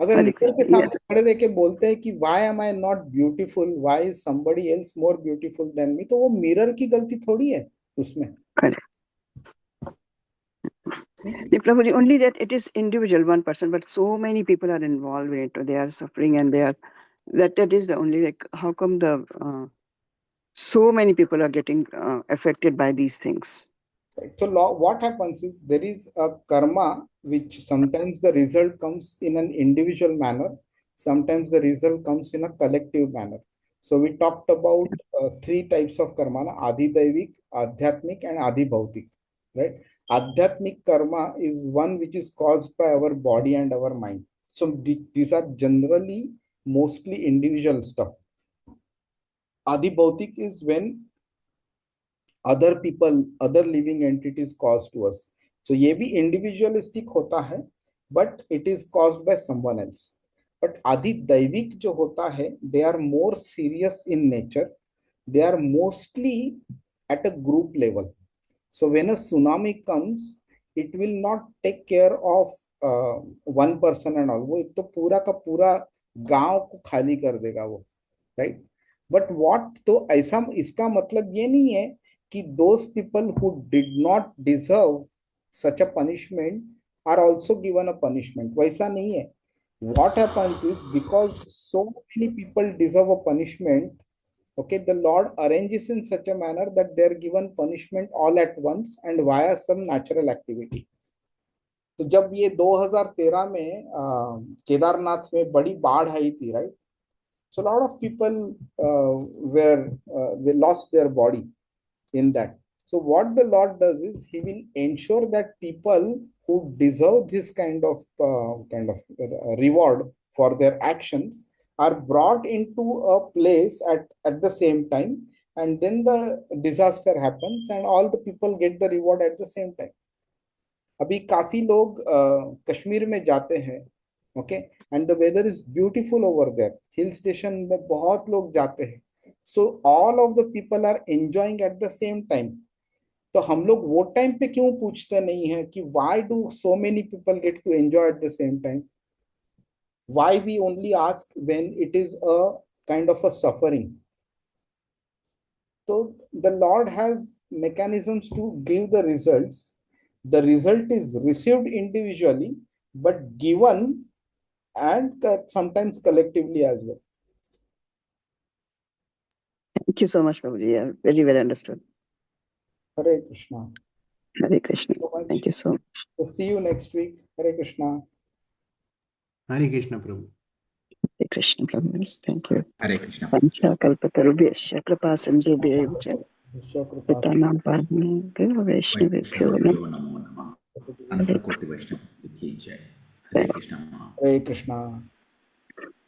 अगर मिरर के सामने खड़े रह के बोलते हैं कि why am I not beautiful, why is somebody else more beautiful than me, तो वो मिरर की गलती थोड़ी है उसमें. Prabhuji, only that it is individual, one person, but so many people are involved in it. They are suffering, and they are that is the only, like, how come the so many people are getting affected by these things? Right. So what happens is there is a karma which sometimes the result comes in an individual manner, sometimes the result comes in a collective manner. So we talked about 3 types of karma: Adi Daivik, Adhyatmik, and Adi Bhautik. Right? Adhyatmik karma is one which is caused by our body and our mind. So these are generally mostly individual stuff. Adi Bhautik is when other people, other living entities cause to us. So ये भी individualistic होता है, but it is caused by someone else. But आदि दैविक जो होता है, they are more serious in nature. They are mostly at a group level. So when a tsunami comes, it will not take care of one person and all. वो तो पूरा का पूरा गांव को खाली कर देगा वो, right? But what, तो ऐसा इसका मतलब ये नहीं है कि those people who did not deserve such a punishment are also given a punishment. वैसा नहीं है. What happens is, because so many people deserve a punishment, okay, the Lord arranges in such a manner that they are given punishment all at once and via some natural activity. तो जब ये 2013 में केदारनाथ में बड़ी बाढ़ आई थी, right? So a lot of people they lost their body in that. So what the Lord does is he will ensure that people who deserve this kind of reward for their actions are brought into a place at the same time, and then the disaster happens and all the people get the reward at the same time. अभी काफी लोग कश्मीर में जाते हैं, okay, and the weather is beautiful over there. Hill station में बहुत लोग जाते हैं. So all of the people are enjoying at the same time. तो हम लोग वो टाइम पे क्यों पूछते नहीं है कि why do so many people get to enjoy at the same time? Why we only ask when it is a kind of a suffering? So the Lord has mechanisms to give the results. The result is received individually, but given and sometimes collectively as well. Thank you so much, Prabhuji. Yeah, very well understood. Hare Krishna. Hare Krishna. Thank you so much. So see you next week. Hare Krishna. Hare Krishna, Prabhu. Hare Krishna, Prabhu. Thank you. Hare Krishna. Pancha kalpatarubhyasya kripa sindhubhyasya pitanam padmebhyo vaishnavebhyo वैष्णवेभ्यो नमो नमः. अनंत कोटि वैष्णव की जय. हरे Krishna. Hare Krishna.